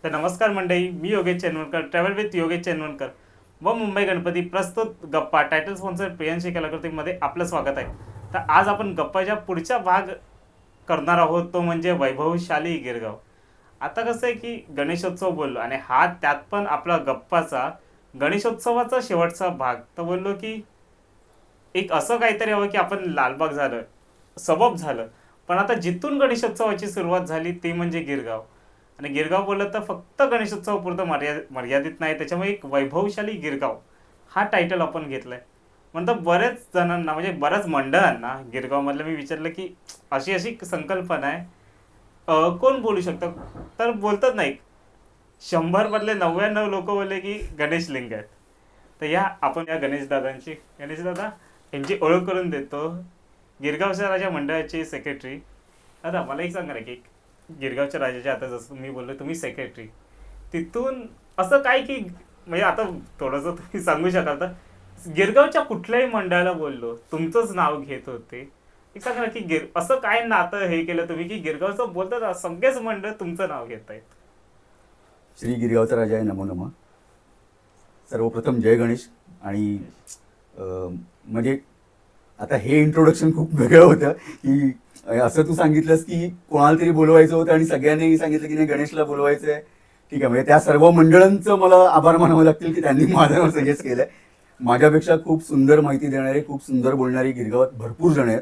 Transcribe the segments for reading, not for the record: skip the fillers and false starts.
तर नमस्कार मंडळी, मी योगेश चेनवणकर, ट्रॅव्हल विथ योगेश चेनवणकर व मुंबई गणपती प्रस्तुत गप्पा टायटल स्पॉन्सर प्रियांशी कलाकृतीमध्ये आपलं स्वागत आहे. तर आज आपण गप्पाच्या पुढचा भाग करणार आहोत, तो म्हणजे वैभवशाली गिरगाव. आता कसं आहे की गणेशोत्सव बोललो आणि हा त्यात पण आपला गप्पाचा गणेशोत्सवाचा शेवटचा भाग. तर बोललो की एक असं काहीतरी हवं की आपण लालबाग झालं, सबब झालं, पण आता जिथून गणेशोत्सवाची सुरुवात झाली ते म्हणजे गिरगाव. आणि गिरगाव बोललं तर फक्त गणेशोत्सवापुरतं मर्यादित नाही, त्याच्यामुळे एक वैभवशाली गिरगाव हा टायटल आपण घेतलाय. म्हणतं बऱ्याच जणांना म्हणजे बऱ्याच मंडळांना गिरगावमधलं मी विचारलं की अशी अशी संकल्पना आहे, कोण बोलू शकतं. तर बोलतात नाही, 100 मधले 99 लोक बोलले की गणेश लिंग आहेत. तर या आपण या गणेश दादा यांची ओळख करून देतो. गिरगावच्या राजा मंडळाचे सेक्रेटरी. दादा मला एक सांगा ना की गिरगावच्या राजाचे आता जसं तुम्ही बोलले तुम्ही सेक्रेटरी, तिथून असं काय की म्हणजे आता थोडंसं तुम्ही सांगू शकाल तर गिरगावच्या कुठल्याही मंडळाला बोललो तुमचंच नाव घेत होते. एक सांगा ना की असं काय नातं हे केलं तुम्ही की गिरगावचं बोलतात सगळेच मंडळ तुमचं नाव घेत आहेत. श्री गिरगावचा राजा आहे. नमो नमः. सर्वप्रथम जय गणेश. आणि म्हणजे आता हे इंट्रोडक्शन खूप वेगळं होतं की असं तू सांगितलंस की कोणाला तरी बोलवायचं होतं आणि सगळ्यांनी सांगितलं की नाही गणेशला बोलवायचं आहे. ठीक आहे, म्हणजे त्या सर्व मंडळांचं मला आभार मानावं लागतील की त्यांनी माझं नाव सजेस्ट केलं आहे. माझ्यापेक्षा खूप सुंदर माहिती देणारे, खूप सुंदर बोलणारी गिरगावात भरपूर जण आहेत.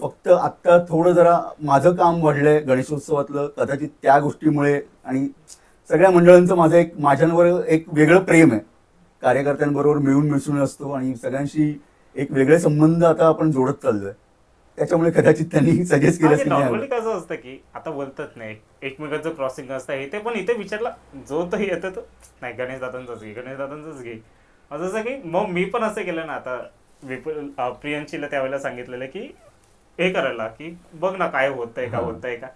फक्त आत्ता थोडं जरा माझं काम वाढलं आहे गणेशोत्सवातलं, कदाचित त्या गोष्टीमुळे. आणि सगळ्या मंडळांचं माझ्यांवर एक वेगळं प्रेम आहे. कार्यकर्त्यांबरोबर मिळून मिसळून असतो आणि सगळ्यांशी एक वेगळे संबंध आता आपण जोडत चाललोय. त्याच्यामुळे कदाचित त्यांनी सजेस्ट केलं की नॉर्मली कसं असतं की आता बोलतात नाही एकमेकांचं क्रॉसिंग असतं हे ते, पण इथे विचारला जो तो येतं तो नाही गणेश दादांचंच घे. जसं की मग मी पण असं केलं ना, आता प्रियांशीला त्यावेळेला सांगितलेलं की हे करायला की बघ ना काय होतंय का.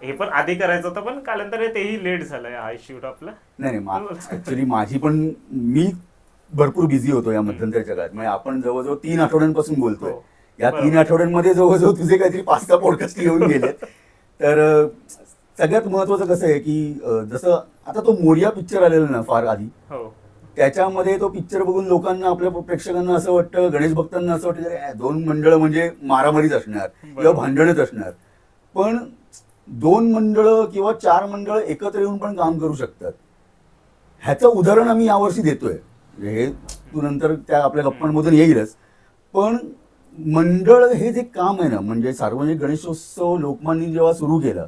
हे पण आधी करायचं होतं पण कालांतर तेही लेट झालंय आय शूट आपलं. नाही ऍक्च्युली मी भरपूर बिझी होतो या मध्यंतरीच्या काळात. म्हणजे आपण जवळजवळ 3 आठवड्यांपासून बोलतोय. या 3 आठवड्यांमध्ये जवळजवळ तुझे काहीतरी 5-6 पॉडकास्ट येऊन गेलेत. तर सगळ्यात महत्वाचं कसं आहे की जसं आता तो मोरिया पिक्चर आलेला ना फार आधी, त्याच्यामध्ये तो पिक्चर बघून लोकांना, आपल्या प्रेक्षकांना असं वाटतं, गणेश भक्तांना असं वाटतं 2 मंडळं म्हणजे मारामारीच असणार किंवा भांडणच असणार. पण 2 मंडळं किंवा 4 मंडळं एकत्र येऊन पण काम करू शकतात. ह्याचं उदाहरण आम्ही यावर्षी देतोय. हे तू नंतर त्या आपल्या गप्पांमधून येईलच. पण मंडळ हे जे काम आहे ना, म्हणजे सार्वजनिक गणेशोत्सव लोकमान्य जेव्हा सुरू केला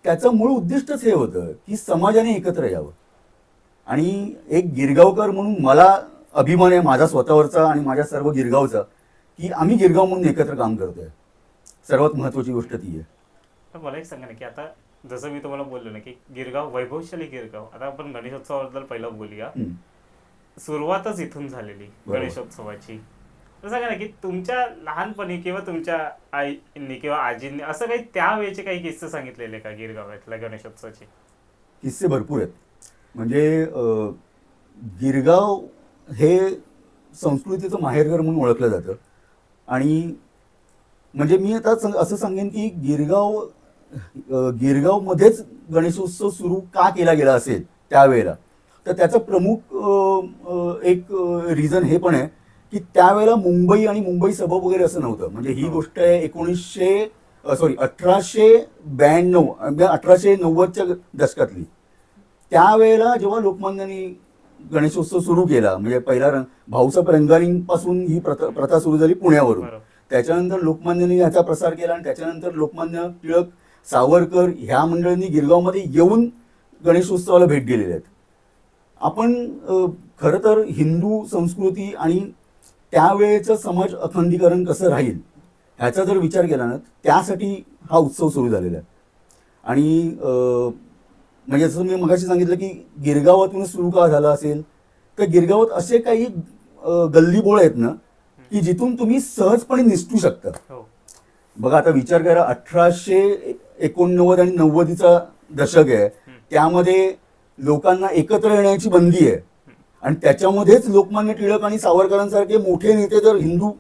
त्याचं मूळ उद्दिष्टच हे होतं की समाजाने एकत्र यावं. आणि एक गिरगावकर म्हणून मला अभिमान आहे माझा स्वतःवरचा आणि माझ्या सर्व गिरगावचा की आम्ही गिरगाव म्हणून एकत्र काम करतोय. सर्वात महत्वाची गोष्ट ती आहे. तर मला एक सांगा ना की आता जसं मी तुम्हाला बोललो ना की गिरगाव वैभवशाली गिरगाव, आता आपण गणेशोत्सवाबद्दल पहिलं बोलूया. सुरुवातच इथून झालेली गणेशोत्सवाची. तर सांगा ना की तुमच्या लहानपणी किंवा तुमच्या आईंनी किंवा आजींनी असं काही त्यावेळेचे काही किस्से सांगितलेले का गिरगावातल्या गणेशोत्सवाचे? किस्से भरपूर आहेत. म्हणजे गिरगाव हे संस्कृतीचं माहेरघर म्हणून ओळखलं जातं. आणि म्हणजे मी आता असं सांगेन की गिरगावमध्येच गणेशोत्सव सुरू का केला गेला असेल त्यावेळेला, तर त्याचं प्रमुख एक रिझन हे पण आहे की त्यावेळेला मुंबई आणि मुंबई सबब वगैरे असं नव्हतं. म्हणजे ही गोष्ट आहे 1892 1890च्या दशकातली. त्यावेळेला जेव्हा लोकमान्यांनी गणेशोत्सव सुरू केला, म्हणजे पहिला भाऊसाहेब रंगारींपासून ही प्रथा सुरू झाली पुण्यावरून. त्याच्यानंतर लोकमान्यांनी याचा प्रसार केला आणि त्याच्यानंतर लोकमान्य टिळक, सावरकर ह्या मंडळींनी गिरगावमध्ये येऊन गणेशोत्सवाला भेट दिलेल्या आहेत. आपण खरं तर हिंदू संस्कृती आणि त्यावेळेचं समाज अखंडीकरण कसं राहील ह्याचा जर विचार केला ना, त्यासाठी हा उत्सव सुरू झालेला आहे. आणि म्हणजे जसं मी मगाशी सांगितलं की गिरगावातूनच सुरू का झाला असेल, तर गिरगावात असे काही गल्लीबोळ आहेत ना की जिथून तुम्ही सहजपणे निसटू शकता. बघा आता विचार करा, 1889 आणि 90चा दशक आहे. त्यामध्ये लोकांना एकत्र येण्याची बंदी आहे आणि त्याच्यामध्येच लोकमान्य टिळक आणि सावरकरांसारखे मोठे नेते जर हिंदू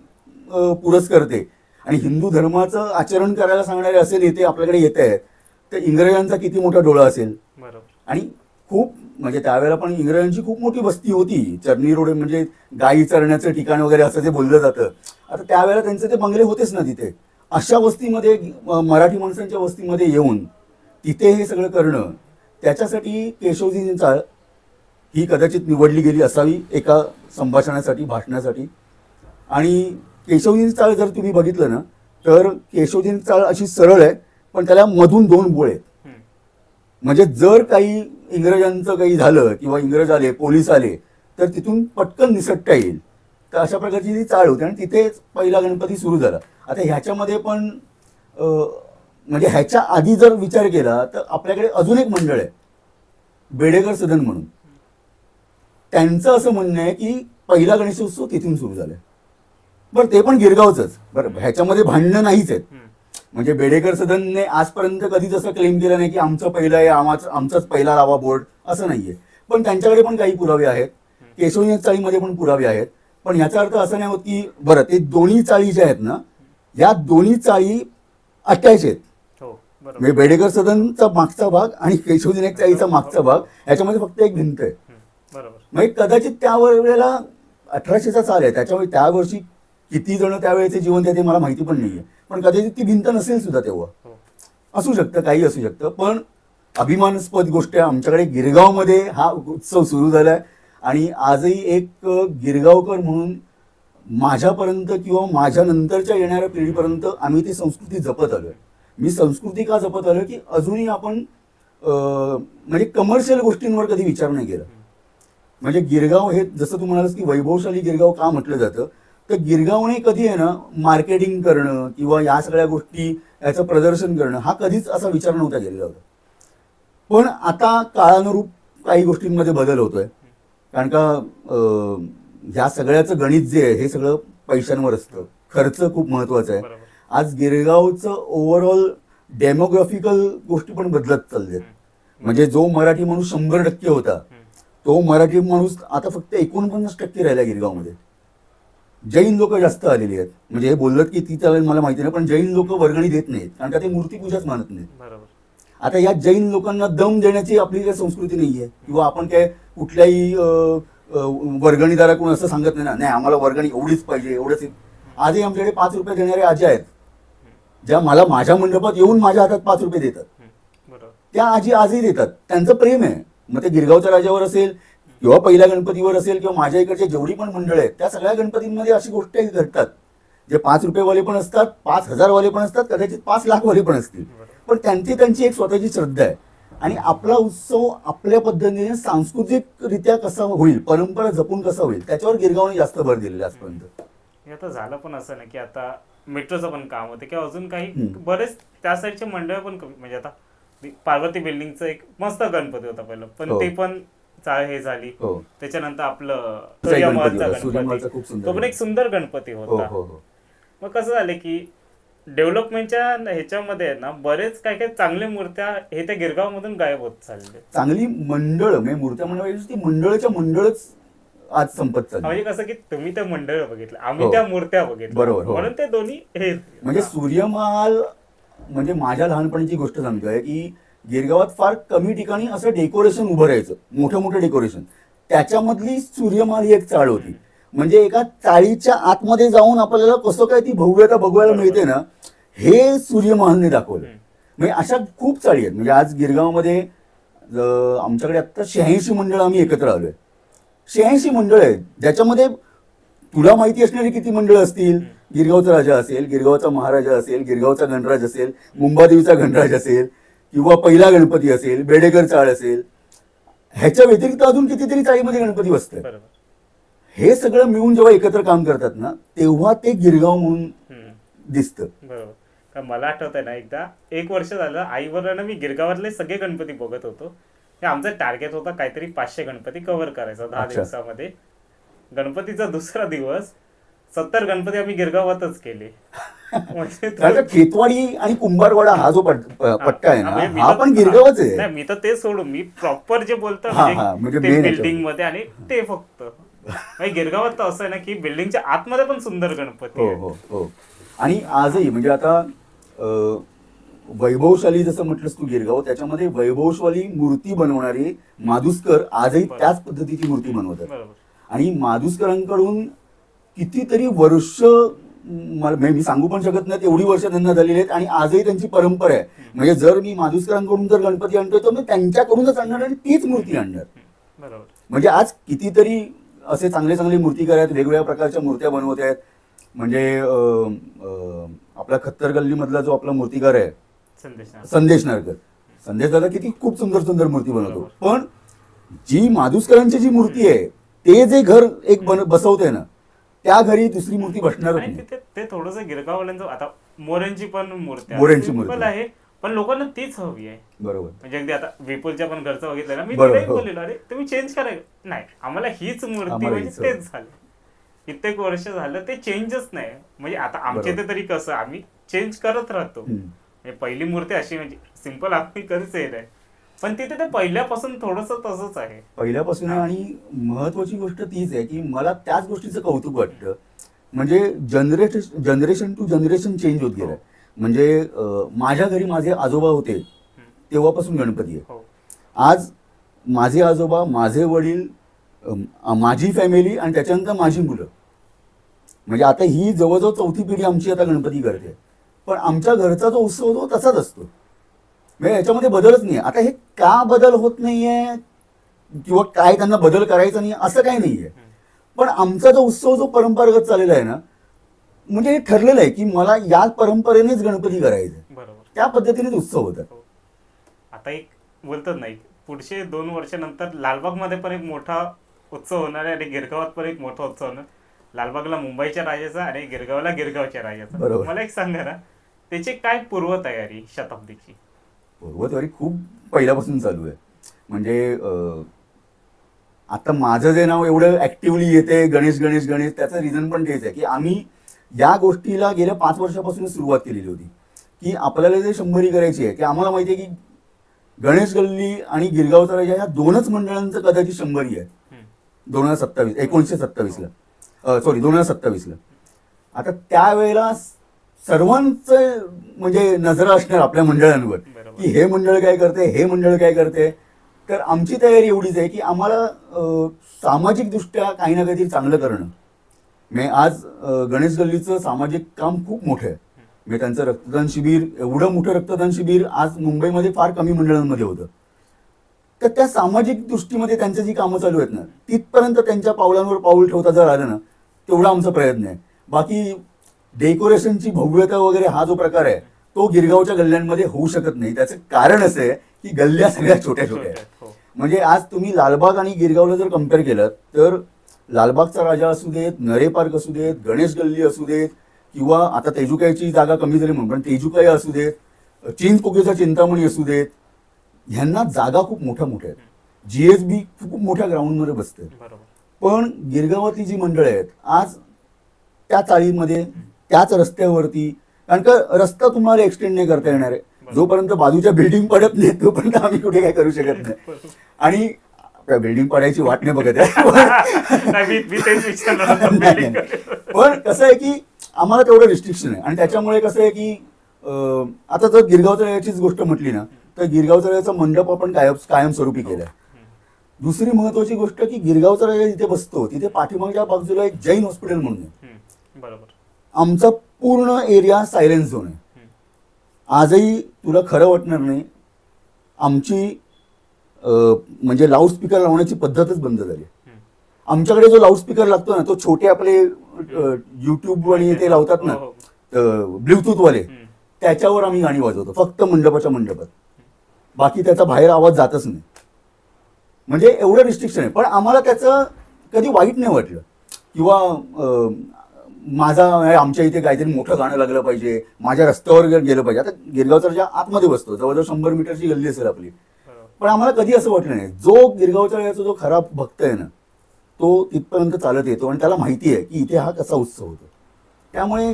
पुरस्कर्ते आणि हिंदू धर्माचं आचरण करायला सांगणारे असे नेते आपल्याकडे येत आहेत, तर इंग्रजांचा किती मोठा डोळा असेल. आणि खूप म्हणजे त्यावेळेला पण इंग्रजांची खूप मोठी वस्ती होती. चर्नी रोड म्हणजे गायी चरण्याचं ठिकाण वगैरे असं जे बोललं जातं. आता त्यावेळेला त्यांचे ते बंगले होतेच ना तिथे. अशा वस्तीमध्ये मराठी माणसांच्या वस्तीमध्ये येऊन तिथे हे सगळं करणं, त्याच्यासाठी केशवजी चाळ ही कदाचित निवडली गेली असावी एका संभाषणासाठी, भाषणासाठी. आणि केशवजी चाळ जर तुम्ही बघितलं ना तर केशवजी चाळ अशी सरळ आहे, पण त्याला मधून 2 बोळ आहेत. म्हणजे जर काही इंग्रजांचं काही झालं किंवा इंग्रज आले, पोलीस आले, तर तिथून पटकन निसटता येईल. तर अशा प्रकारची ती चाळ होती आणि तिथेच पहिला गणपती सुरू झाला. आता ह्याच्यामध्ये पण म्हणजे ह्याच्या आधी जर विचार केला तर आपल्याकडे अजून एक मंडळ आहे, बेडेकर सदन म्हणून. त्यांचं असं म्हणणं आहे की पहिला गणेशोत्सव तिथून सुरू झालाय. बरं, ते पण गिरगावचंच. बरं, ह्याच्यामध्ये भांडणं नाहीच आहेत. म्हणजे बेडेकर सदनने आजपर्यंत कधीच असं क्लेम केलं नाही की आमचं पहिलं आहे, आमचाच पहिला लावा बोर्ड, असं नाहीये. पण त्यांच्याकडे पण काही पुरावे आहेत. केशवजी चाळीमध्ये पण पुरावे आहेत. पण ह्याचा अर्थ असा नाही होत की बरं ते दोन्ही चाळी ज्या आहेत ना, या दोन्ही चाळी अटॅच आहेत. म्हणजे बेडेकर सदनचा मागचा भाग आणि केशवजी चाळीचा मागचा भाग ह्याच्यामध्ये फक्त एक भिंत आहे. म्हणजे कदाचित त्या वेळेला 1800चा चाल आहे, त्याच्यामुळे त्या वर्षी किती जण त्यावेळेचे जिवंत आहे ते मला माहिती पण नाहीये. पण कदाचित ती भिंत नसेल सुद्धा तेव्हा. असू शकतं, काही असू शकतं. पण अभिमानास्पद गोष्ट आहे, आमच्याकडे गिरगावमध्ये हा उत्सव सुरू झालाय. आणि आजही एक गिरगावकर म्हणून माझ्यापर्यंत किंवा माझ्या नंतरच्या येणाऱ्या पिढीपर्यंत आम्ही ती संस्कृती जपत आलोय. मी संस्कृती का जपत आलोय की अजूनही आपण म्हणजे कमर्शियल गोष्टींवर कधी विचार नाही केला. म्हणजे गिरगाव हे जसं तू म्हणालास की वैभवशाली गिरगाव का म्हटलं जातं, तर गिरगावने कधी आहे ना मार्केटिंग करणं किंवा या सगळ्या गोष्टी याचं प्रदर्शन करणं हा कधीच असा विचार नव्हता केलेला होता. पण आता काळानुरूप काही गोष्टींमध्ये बदल होतोय. कारण का ह्या सगळ्याचं गणित जे आहे हे सगळं पैशांवर असतं. खर्च खूप महत्वाचा आहे. आज गिरगावचं ओव्हरऑल डेमोग्राफिकल गोष्टी पण बदलत चाललेत. म्हणजे जो मराठी माणूस 100% होता तो मराठी माणूस आता फक्त 49% राहिला गिरगावमध्ये. जैन लोक जास्त आलेली आहेत. म्हणजे हे बोललं की ती चालेल मला माहिती नाही, पण जैन लोक वर्गणी देत नाहीत कारण का ते मूर्तीपूजाच मानत नाहीत. आता या जैन लोकांना दम देण्याची आपली काही संस्कृती नाहीये किंवा आपण काय कुठल्याही वर्गणीदाराकडून असं सांगत नाही ना, नाही आम्हाला वर्गणी एवढीच पाहिजे एवढंच. आजही आमच्याकडे 5 रुपये देणारे आजी आहेत ज्या मला माझ्या मंडपात येऊन माझ्या हातात 5 रुपये देतात. त्या आजी आजही देतात, त्यांचं प्रेम आहे. मग ते गिरगावच्या राजावर असेल किंवा पहिल्या गणपतीवर असेल किंवा माझ्या इकडचे जेवढी पण मंडळ आहेत त्या सगळ्या गणपतींमध्ये अशी गोष्टी घडतात जे 5 रुपयेवाले पण असतात, 5,000 वाले पण असतात, कदाचित 5 लाख वाले पण असतील. पण त्यांची एक स्वतःची श्रद्धा आहे. आणि आपला उत्सव आपल्या पद्धतीने सांस्कृतिकरित्या कसा होईल, परंपरा जपून कसा होईल त्याच्यावर गिरगावने जास्त भर दिलेला आजपर्यंत. आता झालं पण असं नाही की आता मेट्रोचं पण काम होतं किंवा अजून काही बरेच त्या साईडचे मंडळ पण म्हणजे आता पार्वती बिल्डिंगचं एक मस्त गणपती होता पहिलं, पण ते पण चाळ हे झाली. त्याच्यानंतर आपलं सूर्यमहलचा गणपती तो पण एक सुंदर गणपती होता. मग कसं झालं की डेव्हलपमेंटच्या ह्याच्यामध्ये ना बरेच काय काय चांगल्या मूर्त्या हे त्या गिरगाव मधून गायब होत चालले. चांगली मंडळ म्हणजे मूर्त्या मंडळ मंडळच्या मंडळच आज संपत चालली. म्हणजे कसं की तुम्ही त्या मंडळ बघितलं, आम्ही त्या मूर्त्या बघितल्या, बरोबर, म्हणून ते दोन्ही हे. म्हणजे सूर्यमहाल म्हणजे माझ्या लहानपणीची गोष्ट सांगतोय की गिरगावात फार कमी ठिकाणी असं डेकोरेशन उभं राहायचं, मोठं मोठं डेकोरेशन. त्याच्यामधली सूर्यमहाल ही एक चाळ होती. म्हणजे एका चाळीच्या आतमध्ये जाऊन आपल्याला कसं काय ती भव्यता बघायला मिळते ना, हे सूर्यमहालने दाखवलं. म्हणजे अशा खूप चाळी आहेत. म्हणजे आज गिरगावमध्ये आमच्याकडे आता 86 मंडळ आम्ही एकत्र आलोय. 86 मंडळ आहेत ज्याच्यामध्ये तुला माहिती असणारी किती मंडळ असतील. गिरगावचा राजा असेल, गिरगावचा महाराजा असेल, गिरगावचा गणराज असेल, मुंबादेवीचा गणराज असेल किंवा पहिला गणपती असेल, बेडेकर चाळ असेल. ह्याच्या व्यतिरिक्त अजून कितीतरी चाळीमध्ये गणपती बसतात. हे सगळं मिळून जेव्हा एकत्र काम करतात ना तेव्हा ते गिरगाव म्हणून दिसतं. बरोबर. मला आठवत आहे ना, एकदा 1 वर्ष झालं आईवरनं मी गिरगावातले सगळे गणपती बघत होतो. आमचा टार्गेट होता काहीतरी 500 गणपती कव्हर करायचा 10 दिवसामध्ये. गणपतीचा दुसरा दिवस 70 गणपती आम्ही गिरगावातच केले. खेतवाडी आणि कुंभारवाडा हा जो पट्टा आहे ना हा पण गिरगावच आहे. मी तर ते सोडून मी प्रॉपर जे बोलतो बिल्डिंग मध्ये आणि ते फक्त गिरगावात तर असं आहे ना की बिल्डिंगच्या आतमध्ये पण सुंदर गणपती. हो. आणि आजही म्हणजे आता वैभवशाली जसं म्हटलंस तू गिरगाव, त्याच्यामध्ये वैभवशाली मूर्ती बनवणारे माधुस्कर आजही त्याच पद्धतीची मूर्ती बनवतात. बरोबर. आणि माधुस्करांकडून कितीतरी वर्ष, मी सांगू पण शकत नाही एवढी वर्ष त्यांना झालेली आहेत आणि आजही त्यांची परंपरा आहे. म्हणजे जर मी माधुस्करांकडून जर गणपती आणतोय तर मी त्यांच्याकडूनच आणणार आणि तीच मूर्ती आणणार. बरोबर. म्हणजे आज कितीतरी असे चांगले चांगले मूर्तिकार आहेत, वेगवेगळ्या प्रकारच्या मूर्त्या बनवत आहेत. म्हणजे आपला खत्तर गल्लीमधला जो आपला मूर्तिकार आहे संदेश नारकर, संदेश दादा किती खूप सुंदर सुंदर मूर्ती बनवतो. पण जी माधुस्करांची जी मूर्ती आहे ते जे घर एक बसवते ना, त्या घरी दुसरी मूर्ती बसणारच नाही. ते थोडंसं गिरगाववाल्यांचं, आता मोऱ्यांची पण मूर्ती आहे पण लोकांना तीच हवी आहे. बरोबर. म्हणजे अगदी आता विपुलच्या पण घरचं बघितलं ना, मी तिलाही बोललेलो अरे तुम्ही चेंज करायचं नाही, आम्हाला हीच मूर्ती म्हणजे तेच झालं. कित्येक वर्ष झालं ते चेंजच नाही. म्हणजे आता आमच्या इथे तरी कसं आम्ही चेंज करत राहतो. म्हणजे पहिली मूर्ती अशी म्हणजे सिंपल आम्ही कधीच येत आहे, पण तिथे ते पहिल्यापासून थोडंसं तसंच आहे पहिल्यापासून. आणि महत्वाची गोष्ट तीच आहे की मला त्याच गोष्टीचं कौतुक वाटतं. म्हणजे जनरेशन टू जनरेशन चेंज होत गेलं. म्हणजे माझ्या घरी माझे आजोबा होते तेव्हापासून गणपती आहे. आज माझे आजोबा, माझे वडील, माझी फॅमिली आणि त्याच्यानंतर माझी मुलं, म्हणजे आता ही जवळजवळ चौथी पिढी आमची आता गणपती करते. पण आमच्या घरचा जो उत्सव तो तसाच असतो. म्हणजे याच्यामध्ये बदलच नाही. आता हे का बदल होत नाहीये किंवा काय त्यांना बदल करायचा नाही असं काही नाहीये. पण आमचा जो उत्सव जो परंपरागत चाललेला आहे ना, म्हणजे हे ठरलेलं आहे की मला या परंपरेनेच गणपती करायचं. बरोबर. त्या पद्धतीनेच उत्सव होतात. आता एक बोलतच नाही, पुढचे 2 वर्षानंतर लालबागमध्ये पण एक मोठा उत्सव होणार आहे आणि गिरगावात पण एक मोठा उत्सव होणार. लालबागला मुंबईच्या राजाचा आणि गिरगावला गिरगावच्या राजाचा. मला एक सांगा ना, त्याची काय पूर्वतयारी शताब्दीची? पूर्वतयारी खूप पहिल्यापासून चालू आहे. म्हणजे आता माझं जे नाव एवढं ऍक्टिव्हली येते गणेश गणेश गणेश, त्याचं रिझन पण तेच आहे की आम्ही या गोष्टीला गेल्या 5 वर्षापासून सुरुवात केलेली होती की आपल्याला जे 100री करायची आहे की आम्हाला माहिती आहे की गणेश गल्ली आणि गिरगावचा राजा या 2च मंडळांचं कदाचित 100री आहे 1927 ला. आता त्यावेळेला सर्वांचं म्हणजे नजर असणार आपल्या मंडळांवर की हे मंडळ काय करते, हे मंडळ काय करते. तर आमची तयारी एवढीच आहे की आम्हाला सामाजिक दृष्ट्या काही ना काहीतरी चांगलं करणं. म्हणजे आज गणेश गल्लीचं सामाजिक काम खूप मोठं आहे. म्हणजे त्यांचं रक्तदान शिबिर, एवढं मोठं रक्तदान शिबिर आज मुंबईमध्ये फार कमी मंडळांमध्ये होतं. तर त्या सामाजिक दृष्टीमध्ये त्यांच्या जी कामं चालू आहेत ना, तिथपर्यंत त्यांच्या पावलांवर पाऊल ठेवता जर आलं ना, तेवढा आमचा प्रयत्न आहे. बाकी डेकोरेशनची भव्यता वगैरे हा जो प्रकार आहे तो गिरगावच्या गल्ल्यांमध्ये होऊ शकत नाही. त्याचं कारण असं आहे की गल्ल्या सगळ्या छोट्या छोट्या आहेत. म्हणजे आज तुम्ही लालबाग आणि गिरगावला जर कम्पेअर केलं तर लालबागचा राजा असू देत, नरे पार्क असू देत, गणेश गल्ली असू देत, किंवा आता तेजुकाईची जागा कमी झाली म्हणून पण तेजुकाई असू देत, चिंचपोकेचा चिंतामणी असू देत, ह्यांना जागा खूप मोठ्या मोठ्या आहेत. GSB खूप मोठ्या ग्राउंडमध्ये बसते. पण गिरगावातली जी मंडळं आहेत आज त्या चाळीमध्ये, त्याच रस्त्यावरती, कारण का रस्ता तुम्हाला एक्सटेंड नाही करता येणार आहे. जोपर्यंत बाजूच्या बिल्डिंग पडत नाही तोपर्यंत आम्ही कुठे काय करू शकत नाही. आणि बिल्डिंग पडायची वाट नाही बघत आहे. पण कसं आहे की आम्हाला तेवढं रिस्ट्रिक्शन आहे. आणि त्याच्यामुळे कसं आहे की आता जर गिरगावच्या राजाचीच गोष्ट म्हटली ना, तर गिरगावच्या राजाचा मंडप आपण कायमस्वरूपी केलाय. दुसरी महत्वाची गोष्ट की गिरगावचा राजा जिथे बसतो तिथे पाठीमागच्या बाजूला एक जैन हॉस्पिटल म्हणून आहे. आमचा पूर्ण एरिया सायलेन्स झोन आहे. आजही तुला खरं वाटणार नाही, आमची म्हणजे लाऊडस्पीकर लावण्याची पद्धतच बंद झाली. आमच्याकडे जो लाऊडस्पीकर लागतो ना, तो छोटे आपले युट्यूब आणि ते लावतात ना ब्लूटूथ वाले, त्याच्यावर आम्ही गाणी वाजवतो फक्त मंडपाच्या मंडपात. बाकी त्याचा बाहेर आवाज जातच नाही. म्हणजे एवढं रिस्ट्रिक्शन आहे. पण आम्हाला त्याचं कधी वाईट नाही वाटलं किंवा आमच्या इथे काहीतरी मोठं गाणं लागलं पाहिजे, माझ्या रस्त्यावर गेलं पाहिजे. आता गिरगावचा राजा आतमध्ये बसतो, जवळजवळ 100 मीटरची गल्ली असेल आपली. पण आम्हाला कधी असं वाटलं नाही. जो गिरगावच्या राजाचा जो खरा भक्त आहे ना, तो तिथपर्यंत चालत येतो आणि त्याला माहिती आहे की इथे हा कसा उत्सव होतो. त्यामुळे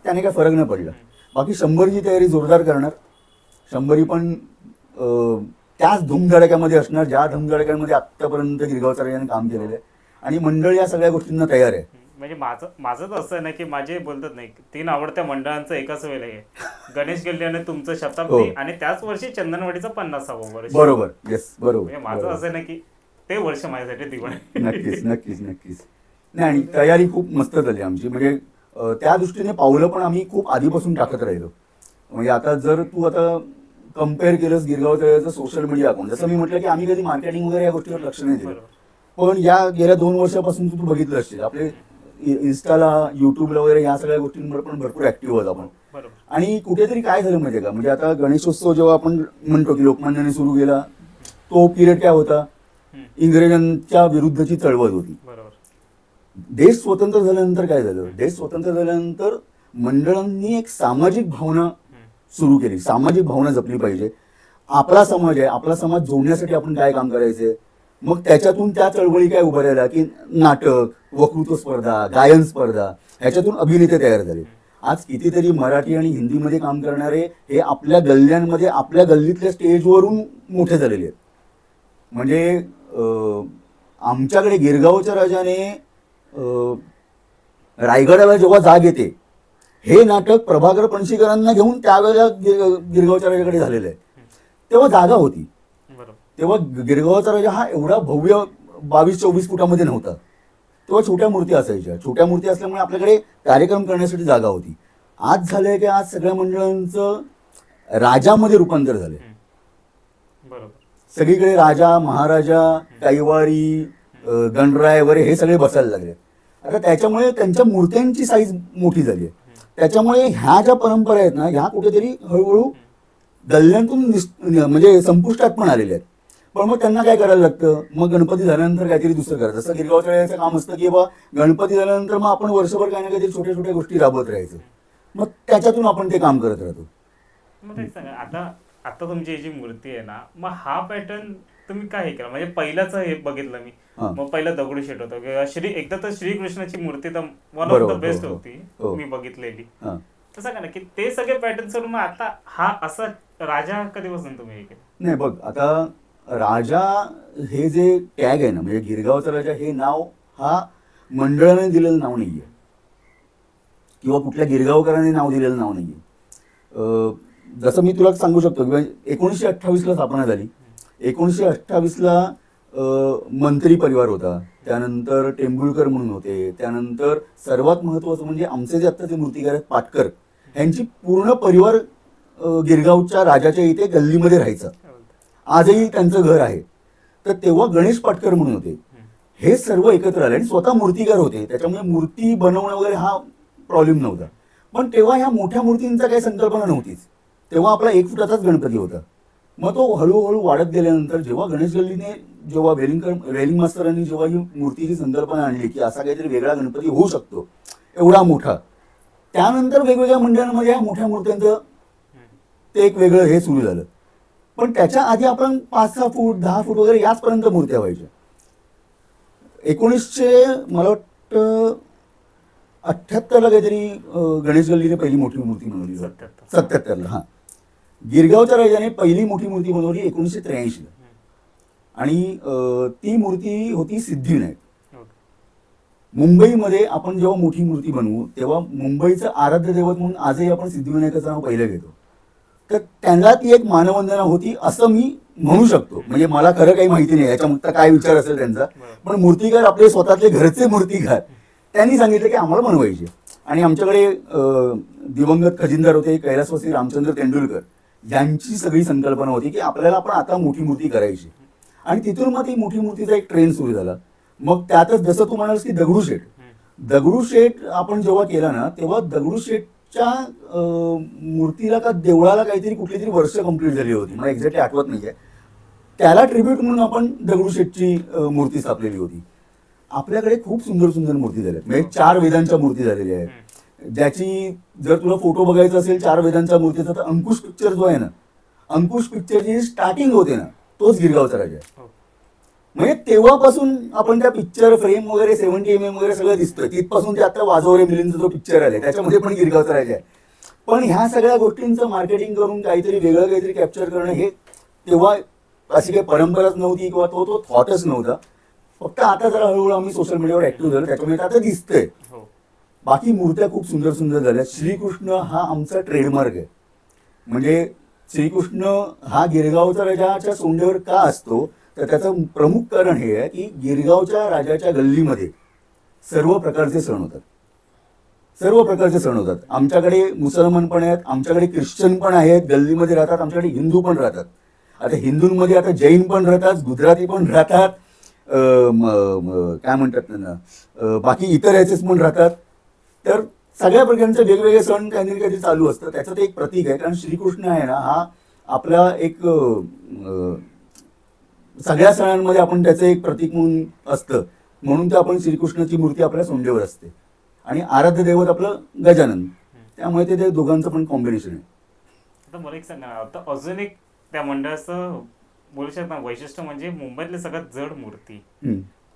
त्याने काय फरक नाही पडला. बाकी 100ची तयारी जोरदार करणार. 100री पण त्याच धूमधडाक्यामध्ये असणार ज्या धूमधडाक्यामध्ये आत्तापर्यंत गिरगावच्या राजाने काम केलेलं आहे. आणि मंडळ या सगळ्या गोष्टींना तयार आहे. म्हणजे माझं तर असं आहे ना की माझे बोलतात नाही 3 आवडत्या मंडळांचं एकाच वेळेला आहे. गणेश गल्ली आणि तुमचं शताब्दी आणि त्याच वर्षी चंदनवाडीचं 50वे वर्ष. बरोबर. येस, बरोबर. म्हणजे माझं असं आहे ना की ते वर्ष माझ्यासाठी दिवाण आहे. नक्कीच नक्कीच नक्कीच. नाही, आणि तयारी खूप मस्त झाली आमची. म्हणजे त्या दृष्टीने पावलं पण आम्ही खूप आधीपासून टाकत राहिलो. म्हणजे आता जर तू आता कम्पेअर केलंस गिरगाव तळ्याचं सोशल मीडिया अकाउंट, जसं मी म्हटलं की आम्ही कधी मार्केटिंग वगैरे या गोष्टीवर लक्ष नाही दिलं, पण या गेल्या 2 वर्षापासून तू बघितलं असशील आपले इन्स्टाला, युट्यूबला वगैरे या सगळ्या गोष्टींवर पण भरपूर ऍक्टिव्ह आहोत आपण. आणि कुठेतरी काय झालं माहितीये का, म्हणजे आता गणेशोत्सव जेव्हा आपण म्हणतो की लोकमान्याने सुरू केला, तो पिरियड काय होता, इंग्रजांच्या विरुद्धची चळवळ होती. देश स्वतंत्र झाल्यानंतर काय झालं, देश स्वतंत्र झाल्यानंतर मंडळांनी एक सामाजिक भावना सुरू केली. सामाजिक भावना जपली पाहिजे. आपला समाज आहे, आपला समाज जोडण्यासाठी आपण काय काम करायचंय. मग त्याच्यातून त्या चळवळी काय उभारायला की नाटक, वक्तृत्व स्पर्धा, गायन स्पर्धा, ह्याच्यातून अभिनेते तयार झाले. आज कितीतरी मराठी आणि हिंदीमध्ये काम करणारे हे आपल्या गल्ल्यांमध्ये, आपल्या गल्लीतल्या स्टेजवरून मोठे झालेले आहेत. म्हणजे आमच्याकडे गिरगावच्या राजाने रायगडाला जेव्हा जाग येते, हे नाटक प्रभाकर पणशीकरांना घेऊन त्यावेळेला गिरगावच्या राजाकडे झालेलं आहे. तेव्हा जागा होती. तेव्हा गिरगावचा राजा हा एवढा भव्य 22-24 फुटामध्ये नव्हता. तेव्हा छोट्या मूर्ती असायच्या. छोट्या मूर्ती असल्यामुळे आपल्याकडे कार्यक्रम करण्यासाठी जागा होती. आज झालंय की आज सगळ्या मंडळांचं राजामध्ये रूपांतर झालंय. सगळीकडे राजा, महाराजा, कैवारी, गणराय वगैरे हे सगळे बसायला लागले. आता त्याच्यामुळे त्यांच्या मूर्त्यांची साईज मोठी झाली आहे. त्याच्यामुळे ह्या ज्या परंपरा आहेत ना, ह्या कुठेतरी हळूहळू गल्ल्यांतून म्हणजे संपुष्टात पण आलेल्या आहेत. पण मग त्यांना काय करायला लागतं, मग गणपती झाल्यानंतर काहीतरी दुसरं करायचं. जसं गिरगावच्या काम असतं की बाबा गणपती झाल्यानंतर मग आपण वर्षभर काही ना काहीतरी छोट्या छोट्या गोष्टी राबवत राहायचं. मग त्याच्यातून आपण ते काम करत राहतो. मग आता आता तुमची जी मूर्ती आहे ना, मग हा पॅटर्न तुम्ही काय केला, म्हणजे पहिल्याच हे बघितलं मी. मग पहिलं दगडूशेठ होतं किंवा एकदा तर श्रीकृष्णाची मूर्ती तर वन ऑफ द बेस्ट होती मी बघितलेली. तसं का ना की ते सगळे पॅटर्न सोडून मग आता हा असा राजा कधीपासून तुम्ही हे केलं? नाही बघ, आता राजा हे जे टॅग आहे ना, म्हणजे गिरगावचा राजा हे नाव हा मंडळाने दिलेलं नाव नाहीये किंवा कुठल्या गिरगावकरांनी नाव दिलेलं नाव नाहीये. जसं मी तुला सांगू शकतो की 1928ला स्थापना झाली. 1928ला मंत्री परिवार होता, त्यानंतर टेंभुळकर म्हणून होते, त्यानंतर सर्वात महत्वाचं म्हणजे आमचे जे आत्ताचे मूर्तिकार आहेत पाटकर, यांची पूर्ण परिवार गिरगावच्या राजाच्या इथे गल्लीमध्ये राहायचा. आजही त्यांचं घर आहे. तर तेव्हा गणेश पाटकर म्हणून होते. हे सर्व एकत्र आले आणि स्वतः मूर्तिकार होते. त्याच्यामुळे मूर्ती बनवणं वगैरे हा प्रॉब्लेम नव्हता. पण तेव्हा ह्या मोठ्या मूर्तींचा काही संकल्पना नव्हतीच. तेव्हा आपला 1 फुटाचाच गणपती होता. मग तो हळूहळू वाढत गेल्यानंतर जेव्हा गणेश गल्लीने, जेव्हा वेलिंग मास्तरांनी जेव्हा ही मूर्तीची संकल्पना आणली की असा काहीतरी वेगळा गणपती होऊ शकतो एवढा मोठा, त्यानंतर वेगवेगळ्या मंडळांमध्ये ह्या मोठ्या मूर्त्यांचं ते एक वेगळं हे सुरू झालं. पण त्याच्या आधी आपण 5-6 फूट 10 फूट वगैरे याचपर्यंत मूर्त्या व्हायच्या. मला वाटतं 78ला काहीतरी गणेश गल्लीने पहिली मोठी मूर्ती बनवली. 77ला. हा, गिरगावच्या राजाने पहिली मोठी मूर्ती बनवली 1983ला. आणि ती मूर्ती होती सिद्धिविनायक. मुंबईमध्ये आपण जेव्हा मोठी मूर्ती बनवू तेव्हा मुंबईचं आराध्य दैवत म्हणून आजही आपण सिद्धिविनायकाचं नाव पहिलं घेतो. तर त्यांना ती एक मानवंदना होती असं मी म्हणू शकतो. म्हणजे मला खरं काही माहिती नाही याच्यामध्ये काय विचार असेल त्यांचा, पण मूर्तिकार आपले स्वतःतले घरचे मूर्तिकार त्यांनी सांगितलं की आम्हाला बनवायचे. आणि आमच्याकडे दिवंगत खजिनदार होते कैलासवासी रामचंद्र तेंडुलकर, यांची सगळी संकल्पना होती की आपल्याला पण आता मोठी मूर्ती करायची. आणि तिथून मग ती मोठी मूर्तीचा एक ट्रेंड सुरू झाला. मग त्यातच जसं तू म्हणालस की दगडूशेठ आपण जेव्हा केला ना, तेव्हा दगडूशेठच्या मूर्तीला का देवळाला काहीतरी कुठली तरी वर्ष कंप्लीट झाली होती, मला एक्झॅक्टली आठवत नाहीये. त्याला ट्रिब्यूट म्हणून आपण दगडूशेठची मूर्ती स्थापलेली होती. आपल्याकडे खूप सुंदर सुंदर मूर्ती झाल्या, म्हणजे 4 वेदांच्या मूर्ती झालेल्या आहेत. ज्याची जर तुला फोटो बघायचा असेल 4 वेदांच्या मूर्तीचा, तर अंकुश पिक्चर जो आहे ना, अंकुश पिक्चरची स्टार्टिंग होते ना, तोच गिरगावचा राजा आहे. म्हणजे तेव्हापासून आपण त्या पिक्चर फ्रेम वगैरे 70 mm वगैरे सगळं दिसतोय. तिथपासून ते आता वाजवरे मिलिंदचा जो पिक्चर आलाय त्याच्यामध्ये पण गिरगावचा राजा आहे. पण ह्या सगळ्या गोष्टींचं मार्केटिंग करून काहीतरी वेगळं काहीतरी कॅप्चर करणं, हे तेव्हा अशी काही परंपराच नव्हती किंवा तो थॉटच नव्हता. फक्त आता जरा हळूहळू आम्ही सोशल मीडियावर ऍक्टिव्ह झालो, त्याच्यामुळे आता दिसतंय. हो. बाकी मूर्त्या खूप सुंदर सुंदर झाल्या. श्रीकृष्ण हा आमचा ट्रेडमार्क आहे. म्हणजे श्रीकृष्ण हा गिरगावचा राजाच्या सोंडेवर का असतो, तर त्याचं प्रमुख कारण हे आहे की गिरगावच्या राजाच्या गल्लीमध्ये सर्व प्रकारचे सण होतात. सर्व प्रकारचे सण होतात. आमच्याकडे मुसलमान पण आहेत, आमच्याकडे ख्रिश्चन पण आहेत, गल्लीमध्ये राहतात, आमच्याकडे हिंदू पण राहतात. आता हिंदूंमध्ये आता जैन पण राहतात, गुजराती पण राहतात, काय म्हणतात त्यांना, बाकी इतर याचेच पण राहतात. तर सगळ्या प्रकारचे वेगवेगळे सण काही ना काहीतरी चालू असतं. त्याचं ते एक प्रतीक आहे, कारण श्रीकृष्ण आहे ना, हा आपला एक सगळ्या सणांमध्ये आपण त्याचं एक प्रतीक म्हणून असतं. म्हणून तर आपण श्रीकृष्णाची मूर्ती आपल्या सोंडेवर असते. आणि आराध्य दैवत आपलं गजानन, त्यामुळे ते दोघांचं पण कॉम्बिनेशन आहे. आता मला एक सांगा ना, आता अजून एक त्या मंडळाचं बोलू शकता वैशिष्ट्य म्हणजे मुंबईतली सगळ्यात जड मूर्ती.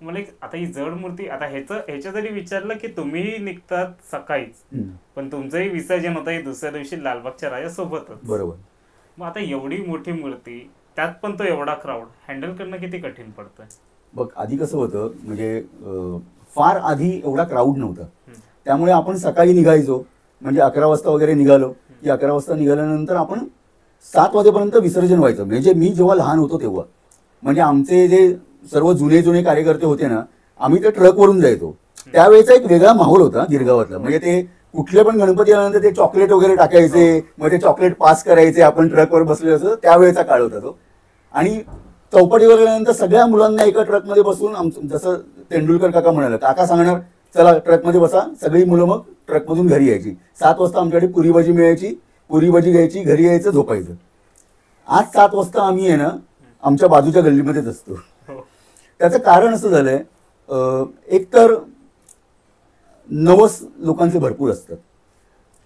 मला एक आता ही जड मूर्ती, आता ह्याच्या जरी विचारलं की तुम्ही निघतात सकाळीच, पण तुमचंही विसर्जन होतं हे दुसऱ्या दिवशी लालबागच्या राजासोबतच. बरोबर. मग आता एवढी मोठी मूर्ती, त्यात पण तो एवढा क्राऊड हँडल करणं किती कठीण पडतं. बघ, आधी कसं होतं, म्हणजे फार आधी एवढा क्राऊड नव्हता, त्यामुळे आपण सकाळी निघायचो. म्हणजे 11 वाजता वगैरे निघालो की 11 वाजता निघाल्यानंतर आपण 7 वाजेपर्यंत विसर्जन व्हायचं. म्हणजे मी जेव्हा लहान होतो तेव्हा, म्हणजे आमचे जे सर्व जुने कार्यकर्ते होते ना, आम्ही ते ट्रकवरून जायचो. त्यावेळेचा एक वेगळा माहोल होता गिरगावातला. म्हणजे ते कुठले पण गणपती आल्यानंतर ते चॉकलेट वगैरे टाकायचे, मग ते चॉकलेट पास करायचे, आपण ट्रकवर बसले, असं त्यावेळेचा काळ होता तो. आणि चौपाटीवर गेल्यानंतर सगळ्या मुलांना एका ट्रकमध्ये बसून, जसं तेंडुलकर काका म्हणाले, काका सांगणार चला ट्रकमध्ये बसा, सगळी मुलं मग ट्रकमधून घरी यायची. 7 वाजता आमच्याकडे पुरी भाजी मिळायची, पुरी भाजी घ्यायची, घरी यायचं, झोपायचं. आज 7 वाजता आम्ही आहे ना आमच्या बाजूच्या गल्लीमध्येच असतो. त्याचं कारण असं झालंय, एकतर नवस लोकांचे भरपूर असतात.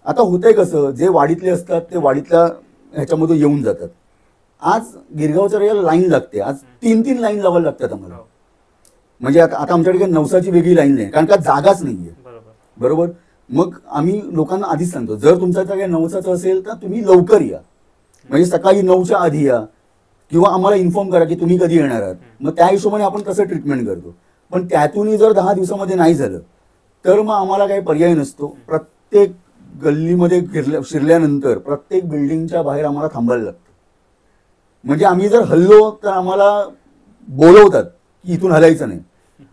आता होतंय कसं, जे वाडीतले असतात ते वाडीतल्या ह्याच्यामध्ये येऊन जातात. आज गिरगावच्या राजाला लाईन लागते, आज 3 लाईन लावायला लागतात आम्हाला. म्हणजे आता आमच्याकडे नवसाची वेगळी लाईन नाही, कारण का जागाच नाहीये. बरोबर. मग आम्ही लोकांना आधीच सांगतो, जर तुमच्या काही नवसाचं असेल तर तुम्ही लवकर या, म्हणजे सकाळी 9च्या आधी या, किंवा आम्हाला इन्फॉर्म करा की तुम्ही कधी येणार आहात. मग त्या हिशोबाने आपण तसं ट्रीटमेंट करतो. पण त्यातूनही जर 10 दिवसामध्ये नाही झालं तर मग आम्हाला काही पर्याय नसतो. प्रत्येक गल्लीमध्ये शिरल्यानंतर प्रत्येक बिल्डिंगच्या बाहेर आम्हाला थांबायला लागतं. म्हणजे आम्ही जर हल्लो तर आम्हाला बोलवतात की इथून हलायचं नाही.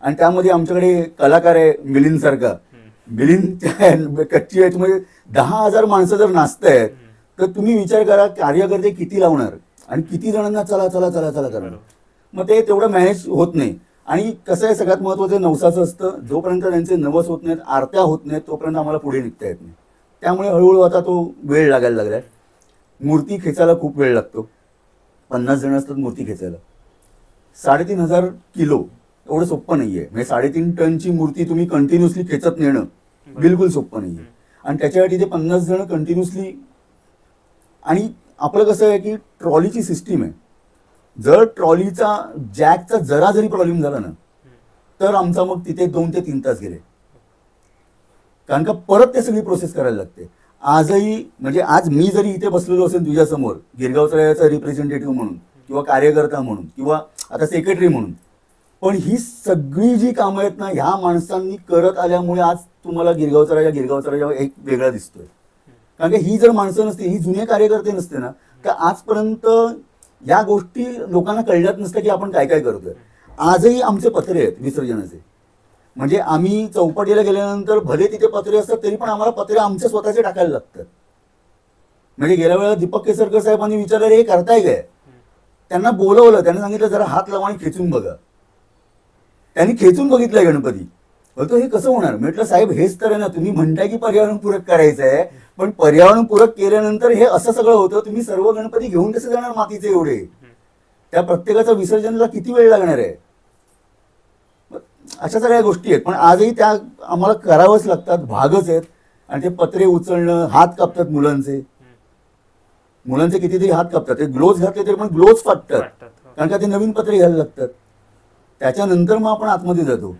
आणि त्यामध्ये आमच्याकडे कलाकार आहे मिलिंद सारखा. मिलिंद कच्ची याच्यामध्ये 10,000 माणसं जर नाचतायत तर तुम्ही विचार करा कार्यकर्ते किती लावणार आणि किती जणांना चला चला चला चला करणार. मग ते तेवढं मॅनेज होत नाही. आणि कसं आहे, सगळ्यात महत्त्वाचं नवसाचं असतं, जोपर्यंत त्यांचे नवस होत नाहीत, आरत्या होत नाहीत, तोपर्यंत आम्हाला पुढे निघता येत नाही. त्यामुळे हळूहळू आता तो वेळ लागायला लागलाय. मूर्ती खेचायला खूप वेळ लागतो. 50 जण असतात मूर्ती खेचायला. 3,500 किलो एवढं सोपं नाहीये. म्हणजे 3.5 टनची मूर्ती तुम्ही कंटिन्युअसली खेचत नेणं बिलकुल सोपं नाहीये. आणि त्याच्यासाठी ते 50 जण कंटिन्युअसली. आणि आपलं कसं आहे की ट्रॉलीची सिस्टीम आहे. जर ट्रॉलीचा जॅकचा जरा जरी प्रॉब्लेम झाला ना तर आमचा मग तिथे 2 ते 3 तास गेले. कारण का परत ते सगळी प्रोसेस करायला लागते. आजही म्हणजे आज मी जरी इथे बसलेलो असेल तुझ्या समोर गिरगावचा राजाचा रिप्रेझेंटेटिव्ह म्हणून किंवा कार्यकर्ता म्हणून किंवा आता सेक्रेटरी म्हणून, पण ही सगळी जी कामं आहेत ना ह्या माणसांनी करत आल्यामुळे आज तुम्हाला गिरगावचा राजा एक वेगळा दिसतोय. कारण की ही जर माणसं नसते, ही जुने कार्यकर्ते नसते ना, तर आजपर्यंत या गोष्टी लोकांना कळल्याच नसतं की आपण काय काय करतोय. आजही आमचे पत्रे आहेत विसर्जनाचे. म्हणजे आम्ही चौपाटीला गेल्यानंतर भले तिथे पत्रे असतात तरी पण आम्हाला पत्रे आमचे स्वतःचे टाकायला लागतात. म्हणजे गेल्या वेळेला दीपक केसरकर साहेबांनी विचारलं हे करताय काय. त्यांना बोलवलं, त्यांनी सांगितलं जरा हात लावा आणि खेचून बघा. त्यांनी खेचून बघितलंय गणपती. बोलतो हे कसं होणार. म्हटलं साहेब हेच तर आहे ना, तुम्ही म्हणताय की पर्यावरणपूरक करायचं आहे, पण पर्यावरणपूरक केल्यानंतर हे असं सगळं होतं. तुम्ही सर्व गणपती घेऊन कसे जाणार मातीचे एवढे. त्या प्रत्येकाचा विसर्जनाला किती वेळ लागणार आहे. अशा सगळ्या गोष्टी आहेत. पण आजही त्या आम्हाला करावंच लागतात, भागच आहेत. आणि ते पत्रे उचलणं, हात कापतात मुलांचे कितीतरी हात कापतात. ते ग्लोव्ज घातले तरी पण ग्लोव्ज फाटतात, कारण का ते नवीन पत्रे घ्यायला लागतात. त्याच्यानंतर मग आपण आतमध्ये जातो.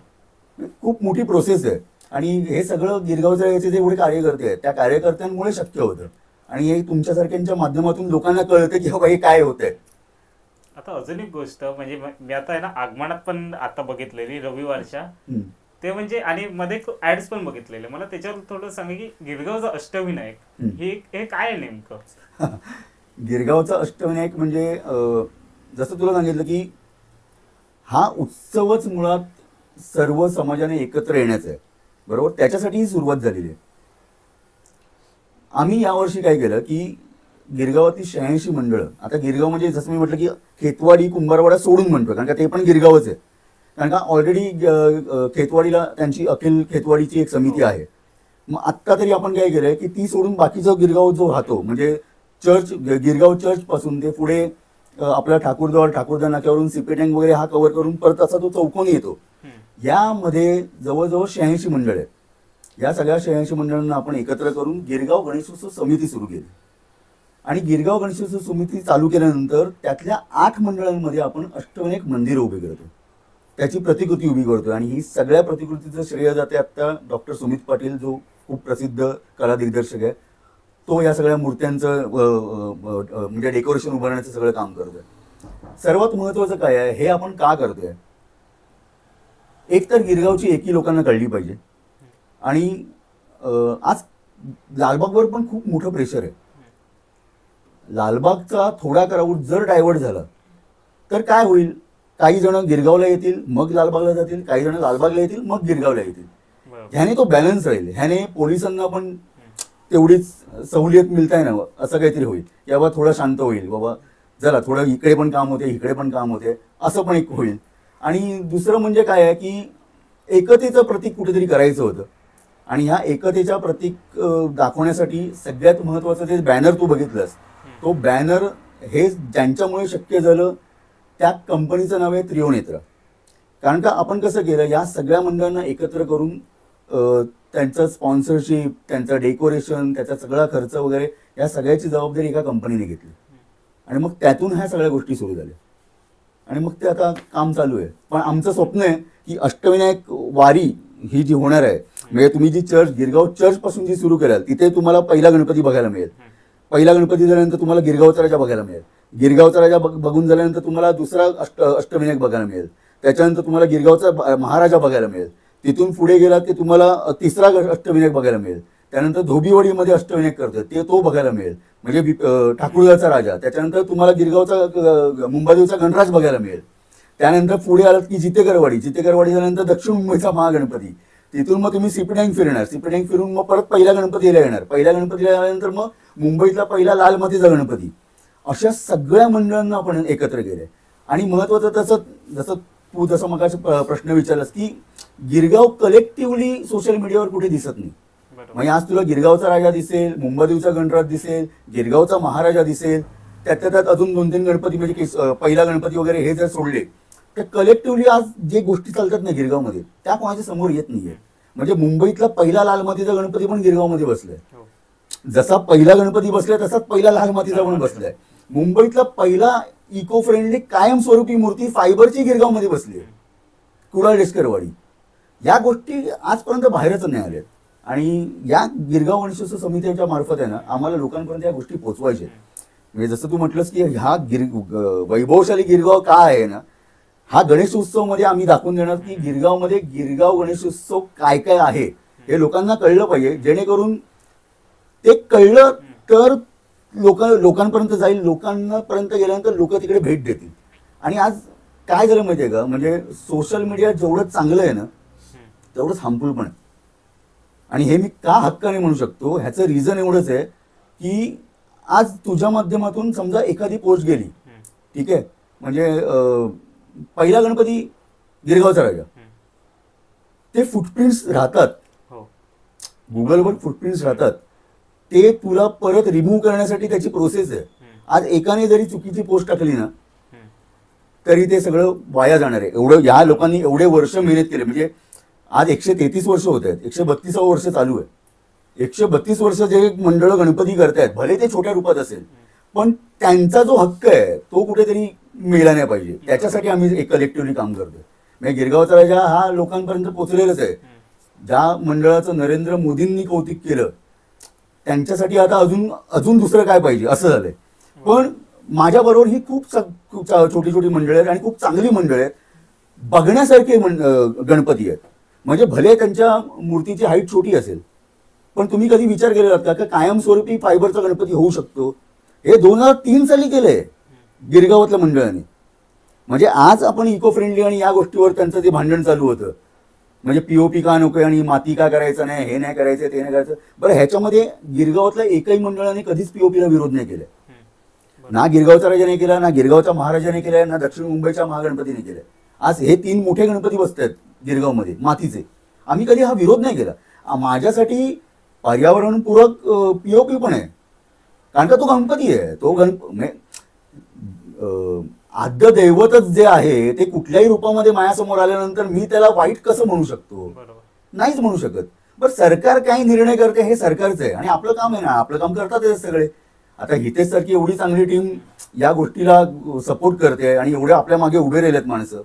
खूप मोठी प्रोसेस आहे. आणि हे सगळं गिरगावच्या याचे जे एवढे कार्यकर्ते आहेत त्या कार्यकर्त्यांमुळे शक्य होतं. आणि हे तुमच्यासारख्यांच्या माध्यमातून लोकांना कळतं की बाबा हे काय होतंय. आता अजून एक गोष्ट म्हणजे मी आता आहे ना आगमनात पण आता बघितलेली रविवारच्या, ते म्हणजे आणि मध्ये ऍड्स पण बघितलेले. मला त्याच्यावर थोडं सांगा की गिरगावचा अष्टविनायक हे हे काय आहे नेमकं? गिरगावचा अष्टविनायक म्हणजे जसं तुला सांगितलं की हा उत्सवच मुळात सर्व समाजाने एकत्र येण्याचा आहे, बरोबर. त्याच्यासाठी ही सुरुवात झालेली आहे. आम्ही यावर्षी काय केलं की गिरगावातली 86 मंडळं, आता गिरगाव म्हणजे जसं मी म्हटलं की खेतवाडी कुंभारवाडा सोडून म्हणतो, कारण का ते पण गिरगावच आहे. कारण का ऑलरेडी खेतवाडीला त्यांची अखिल खेतवाडीची एक समिती आहे. मग आत्ता तरी आपण काय केलंय की ती सोडून बाकीचा गिरगाव जो राहतो म्हणजे चर्च, गिरगाव चर्च पासून ते पुढे आपला ठाकूरद्वार नाक्यावरून सीपी टँक वगैरे हा कव्हर करून परत असा तो चौकोनी येतो. यामध्ये जवळजवळ 86 मंडळ आहेत. या सगळ्या 86 मंडळांना आपण एकत्र करून गिरगाव गणेशोत्सव समिती सुरू केली. आणि गिरगाव गणेशोत्सव समिती चालू केल्यानंतर त्यातल्या 8 मंडळांमध्ये आपण अष्टविनायक मंदिर उभी करतो, त्याची प्रतिकृती उभी करतो. आणि ही सगळ्या प्रतिकृतीचं श्रेय जाते आत्ता डॉक्टर सुमित पाटील, जो खूप प्रसिद्ध कला दिग्दर्शक आहे. तो या सगळ्या मूर्त्यांचं म्हणजे डेकोरेशन उभारण्याचं सगळं काम करतोय. सर्वात महत्वाचं काय आहे, हे आपण का करतोय, एक तर गिरगावची एकी लोकांना कळली पाहिजे. आणि आज लालबागवर पण खूप मोठं प्रेशर आहे. लालबागचा थोडा क्राऊड जर डायव्हर्ट झाला तर काय होईल, काही जण गिरगावला येतील मग लालबागला जातील, काही जण लालबागला येतील मग गिरगावला येतील. ह्याने तो बॅलन्स राहील, ह्याने पोलिसांना पण तेवढीच सवलत मिळताय ना, असं काहीतरी होईल. या बाबा थोडं शांत होईल, बाबा जरा थोडं इकडे पण काम होते इकडे पण काम होते, असं पण एक होईल. आणि दुसरं म्हणजे काय आहे की एकतेचं प्रतीक कुठेतरी करायचं होतं. आणि ह्या एकतेच्या प्रतीक दाखवण्यासाठी सगळ्यात महत्त्वाचं ते बॅनर तू बघितलंस, तो बॅनर हे ज्यांच्यामुळे शक्य झालं त्या कंपनीचं नाव आहे त्रियोनेत्र. कारण का आपण कसं केलं, या सगळ्या मंडळांना एकत्र करून त्यांचं स्पॉन्सरशिप, त्यांचं डेकोरेशन, त्याचा सगळा खर्च वगैरे या सगळ्याची जबाबदारी एका कंपनीने घेतली. आणि मग त्यातून ह्या सगळ्या गोष्टी सुरू झाल्या आणि मग ते आता काम चालू आहे. पण आमचं स्वप्न आहे की अष्टविनायक वारी ही जी होणार आहे, म्हणजे तुम्ही जी चर्च गिरगाव चर्च पासून जी सुरू कराल तिथे तुम्हाला पहिला गणपती बघायला मिळेल. पहिला गणपती झाल्यानंतर तुम्हाला गिरगावचा राजा बघायला मिळेल. गिरगावचा राजा बघून झाल्यानंतर तुम्हाला दुसरा अष्टविनायक बघायला मिळेल. त्याच्यानंतर तुम्हाला गिरगावचा महाराजा बघायला मिळेल. तिथून पुढे गेला ते तुम्हाला तिसरा अष्टविनायक बघायला मिळेल. त्यानंतर धोबीवाडीमध्ये अष्टविनायक करतोय तो बघायला मिळेल, म्हणजे ठाकूरगावचा राजा. त्याच्यानंतर तुम्हाला गिरगावचा मुंबादेवीचा गणराज बघायला मिळेल. त्यानंतर पुढे आलात की जितेकरवाडी झाल्यानंतर दक्षिण मुंबईचा महागणपती. तिथून मग तुम्ही सीपी टँक फिरणार, सीपी टँक फिरून मग परत पहिल्या गणपतीला येणार. पहिल्या गणपतीला आल्यानंतर मग मुंबईतला पहिला लाल मातीचा गणपती. अशा सगळ्या मंडळांना आपण एकत्र केलंय. आणि महत्वाचं जसं तू जसं मगाशी प्रश्न विचारलास की गिरगाव कलेक्टिव्हली सोशल मीडियावर कुठे दिसत नाही. म्हणजे आज तुला गिरगावचा राजा दिसेल, मुंबादेवीचा गणराज दिसेल, गिरगावचा महाराजा दिसेल, त्यात अजून 2-3 गणपती म्हणजे पहिला गणपती वगैरे हे जर सोडले तर कलेक्टिव्हली आज जे गोष्टी चालतात ना गिरगावमध्ये त्या कोणाच्या समोर येत नाहीये. म्हणजे मुंबईतला पहिला लाल मातीचा गणपती पण गिरगावमध्ये बसलाय. जसा पहिला गणपती बसलाय तसाच पहिला लाल मातीचा पण बसलाय. मुंबईतला पहिला इको फ्रेंडली कायमस्वरूपी मूर्ती फायबरची गिरगावमध्ये बसली आहे, कुडाळ डेस्करवाडी. या गोष्टी आजपर्यंत बाहेरच नाही आल्यात. आणि या गिरगाव गणेशोत्सव समितीच्या मार्फत आहे ना आम्हाला लोकांपर्यंत या गोष्टी पोहोचवायच्या. म्हणजे जसं तू म्हटलंस की हा वैभवशाली गिरगाव का आहे ना, हा गणेशोत्सव मध्ये आम्ही दाखवून देणार की गिरगावमध्ये गिरगाव गणेशोत्सव काय काय आहे हे लोकांना कळलं पाहिजे. जेणेकरून ते कळलं तर लोकांपर्यंत जाईल. लोकांपर्यंत गेल्यानंतर लोक तिकडे भेट देतील. आणि आज काय झालं माहितीये का, म्हणजे सोशल मीडिया जेवढं चांगलं आहे ना तेवढंच हार्मफुल पण आहे. आणि हे मी का हक्काने म्हणू शकतो, ह्याचं रिझन एवढंच आहे की आज तुझ्या माध्यमातून समजा एखादी पोस्ट गेली, ठीक आहे, म्हणजे पहिला गणपती गिरगावचा राजा, ते फुटप्रिंट्स राहतात, गुगलवर फुटप्रिंट्स राहतात. ते तुला परत रिमूव्ह करण्यासाठी त्याची प्रोसेस आहे. आज एकाने जरी चुकीची पोस्ट टाकली ना तरी ते सगळं वाया जाणार आहे. एवढं या लोकांनी एवढे वर्ष मेहनत केले. म्हणजे आज 133 वर्ष होत आहेत, 132 वर्ष चालू आहे. 132 वर्ष जे मंडळ गणपती करतायत, भले ते छोट्या रूपात असेल, पण त्यांचा जो हक्क आहे तो कुठेतरी मिळाला नाही पाहिजे. त्याच्यासाठी आम्ही एक कलेक्टिव्हली काम करतोय. म्हणजे गिरगावचा राजा हा लोकांपर्यंत पोहोचलेलाच आहे. ज्या मंडळाचं नरेंद्र मोदींनी कौतुक केलं त्यांच्यासाठी आता अजून दुसरं काय पाहिजे असं झालंय. पण माझ्याबरोबर ही खूप छोटी छोटी मंडळी आहेत आणि खूप चांगली मंडळी आहेत, बघण्यासारखे गणपती आहेत. म्हणजे भले त्यांच्या मूर्तीची हाईट छोटी असेल, पण तुम्ही कधी विचार केलेला का की कायमस्वरूपी फायबरचा गणपती होऊ शकतो? हे 2003 साली केलंय गिरगावातल्या मंडळाने. म्हणजे आज आपण इको फ्रेंडली आणि या गोष्टीवर त्यांचं ते भांडण चालू होतं, म्हणजे पीओपी का नको आणि माती का करायचं नाही, हे नाही करायचं, ते नाही करायचं. बरं, ह्याच्यामध्ये गिरगावातल्या एकही मंडळाने कधीच पीओपीला विरोध नाही केलाय. ना गिरगावच्या राजाने केला, ना गिरगावच्या महाराजाने केलाय, ना दक्षिण मुंबईच्या महागणपतीने केलाय. आज हे 3 मोठे गणपती बसत आहेत गिरगावमध्ये मातीचे. आम्ही कधी हा विरोध नाही केला. माझ्यासाठी पर्यावरणपूरक पीओपी पण आहे, कारण का तो गणपती आहे. तो आद्य दैवतच जे आहे ते कुठल्याही रूपामध्ये माझ्यासमोर आल्यानंतर मी त्याला वाईट कसं म्हणू शकतो? नाहीच म्हणू शकत. बरं, सरकार काही निर्णय करते हे सरकारचं आहे आणि आपलं काम आहे ना, आपलं काम करतात सगळे. आता हितेश सारखी एवढी चांगली टीम या गोष्टीला सपोर्ट करते आणि एवढे आपल्या मागे उभे राहिलेत माणसं.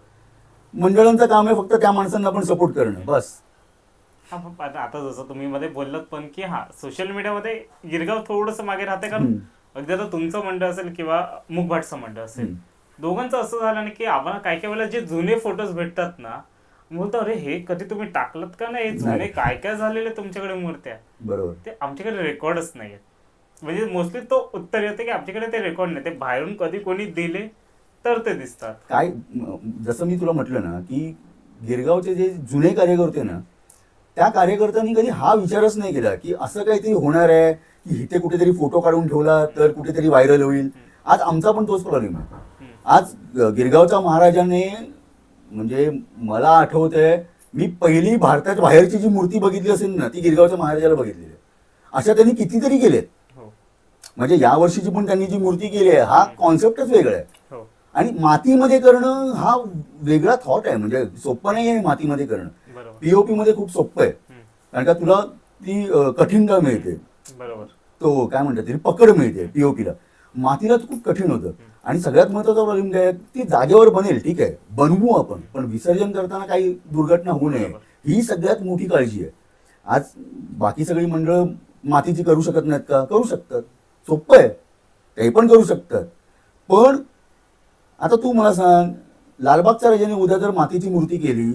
मंडळांचं काम आहे फक्त त्या माणसांना पण सपोर्ट करणं, बस. आता जसं तुम्ही मध्ये बोललात पण की सोशल मीडियामध्ये गिरगाव थोडंसं मागे राहते, कारण अगदी आता तुमचं मंडळ असेल किंवा मुखभाटचं मंडळ असेल, दोघांचं असं झालं ना की आम्हाला काही काही वेळेला जे जुने फोटोज भेटतात ना, बोलतो अरे हे कधी तुम्ही टाकलत का नाही, जुने काय काय झालेले तुमच्याकडे मूर्त्या, बरोबर, ते आमच्याकडे रेकॉर्डच नाहीये. म्हणजे मोस्टली तो उत्तर येते की आमच्याकडे ते रेकॉर्ड नाही, ते बाहेरून कधी कोणी दिले तर ते दिसतात. काय, जसं मी तुला म्हटलं ना की गिरगावचे जे जुने कार्यकर्ते ना, त्या कार्यकर्त्यांनी कधी हा विचारच नाही केला की असं काहीतरी होणार आहे की इथे कुठेतरी फोटो काढून ठेवला तर कुठेतरी व्हायरल होईल. आज आमचा पण तोच प्रॉब्लेम आहे. आज गिरगावच्या महाराजाने, म्हणजे मला आठवतंय मी पहिली भारताच्या बाहेरची जी मूर्ती बघितली असेल ना ती गिरगावच्या महाराजाला बघितलेली आहे. अशा त्यांनी कितीतरी केलेत. म्हणजे या वर्षीची पण त्यांनी जी मूर्ती केली आहे हा कॉन्सेप्टच वेगळा आहे. आणि मातीमध्ये करणं हा वेगळा थॉट आहे, म्हणजे सोपं नाही आहे मातीमध्ये करणं. पीओपी मध्ये खूप सोपं आहे, कारण का तुला ती कठीणता मिळते, तो काय म्हणतात तरी पकड मिळते. पीओपीला मातीला खूप कठीण होतं. आणि सगळ्यात महत्त्वाचा प्रॉब्लेम काय, ती जागेवर बनेल, ठीक आहे बनवू आपण, पण विसर्जन करताना काही दुर्घटना होऊ नये ही सगळ्यात मोठी काळजी आहे. आज बाकी सगळी मंडळ मातीची करू शकत नाहीत का? करू शकतात, सोपं आहे, ते पण करू शकतात. पण आता तू मला सांग, लालबागच्या राजाने उद्या जर मातीची मूर्ती केली,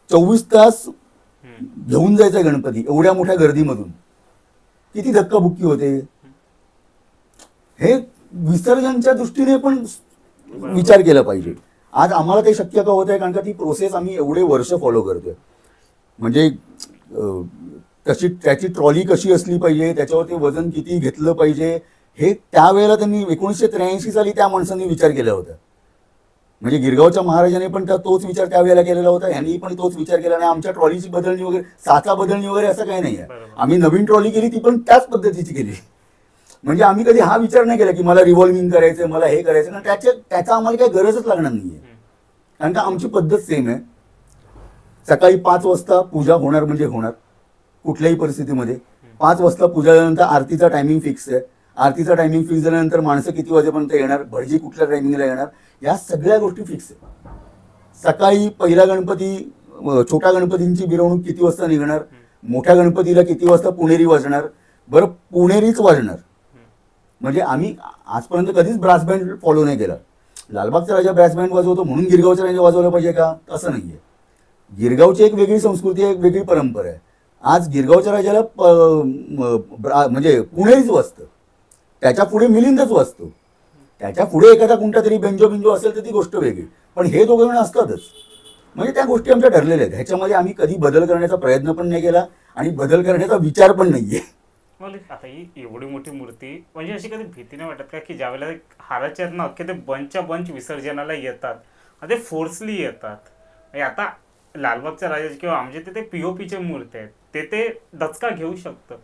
24 तास घेऊन जायचा गणपती एवढ्या मोठ्या गर्दीमधून, किती धक्काबुक्की होते. हे विसर्जनच्या दृष्टीने पण विचार केला पाहिजे. आज आम्हाला ते शक्य का होत आहे, कारण का ती प्रोसेस आम्ही एवढे वर्ष फॉलो करतोय. म्हणजे त्याची ट्रॉली कशी असली पाहिजे, त्याच्यावर ते वजन किती घेतलं पाहिजे, हे त्यावेळेला त्यांनी 1983 साली त्या माणसांनी विचार केला होता. म्हणजे गिरगावच्या महाराजाने पण तोच विचार त्यावेळेला केलेला होता, यांनी पण तोच विचार केला. नाही आमच्या ट्रॉलीची बदलणी वगैरे, साचा बदलणी वगैरे असं काही नाही आहे. आम्ही नवीन ट्रॉली केली ती पण त्याच पद्धतीची केली. म्हणजे आम्ही कधी हा विचार नाही केला की मला रिव्हॉल्विंग करायचं, मला हे करायचं ना, त्याचा आम्हाला काही गरजच लागणार नाहीये, कारण का आमची पद्धत सेम आहे. सकाळी 5 वाजता पूजा होणार म्हणजे होणार, कुठल्याही परिस्थितीमध्ये 5 वाजता पूजा झाल्यानंतर आरतीचा टायमिंग फिक्स आहे. आरतीचा टायमिंग फिक्स झाल्यानंतर माणसं किती वाजेपर्यंत येणार, भटजी कुठल्या टायमिंगला येणार, या सगळ्या गोष्टी फिक्स आहे. सकाळी पहिला गणपती, छोट्या गणपतींची मिरवणूक किती वाजता निघणार, मोठ्या गणपतीला किती वाजता पुणेरी वाजणार. बरं, पुणेरीच वाजणार. म्हणजे आम्ही आजपर्यंत कधीच ब्रास बँड फॉलो नाही केला. लालबागचा राजा ब्रास बँड वाजवतो म्हणून गिरगावचा राजा वाजवला पाहिजे का? तसं नाहीये. गिरगावची एक वेगळी संस्कृती आहे, एक वेगळी परंपरा आहे. आज गिरगावच्या राजाला म्हणजे पुणेरीच वाजतं, त्याच्या पुढे मिलिंदच वाजतो, त्याच्या पुढे एखादा कोणता तरी बेंजो असेल तर ती गोष्ट वेगळी, पण हे दोघं जण असतातच. म्हणजे त्या गोष्टी आमच्या ठरलेल्या आहेत. ह्याच्यामध्ये आम्ही कधी बदल करण्याचा प्रयत्न पण नाही केला आणि बदल करण्याचा विचार पण नाहीये. आता ही एवढी मोठी मूर्ती, म्हणजे अशी कधी भीती नाही वाटत का की ज्यावेळेला हाराचे आहेत ना अख्खे ते बंचच्या बंच विसर्जनाला येतात, ते फोर्सली येतात. म्हणजे आता लालबागच्या राजाचे किंवा आमच्या तिथे पीओपीचे मूर्ती आहेत, ते दचका घेऊ शकतं.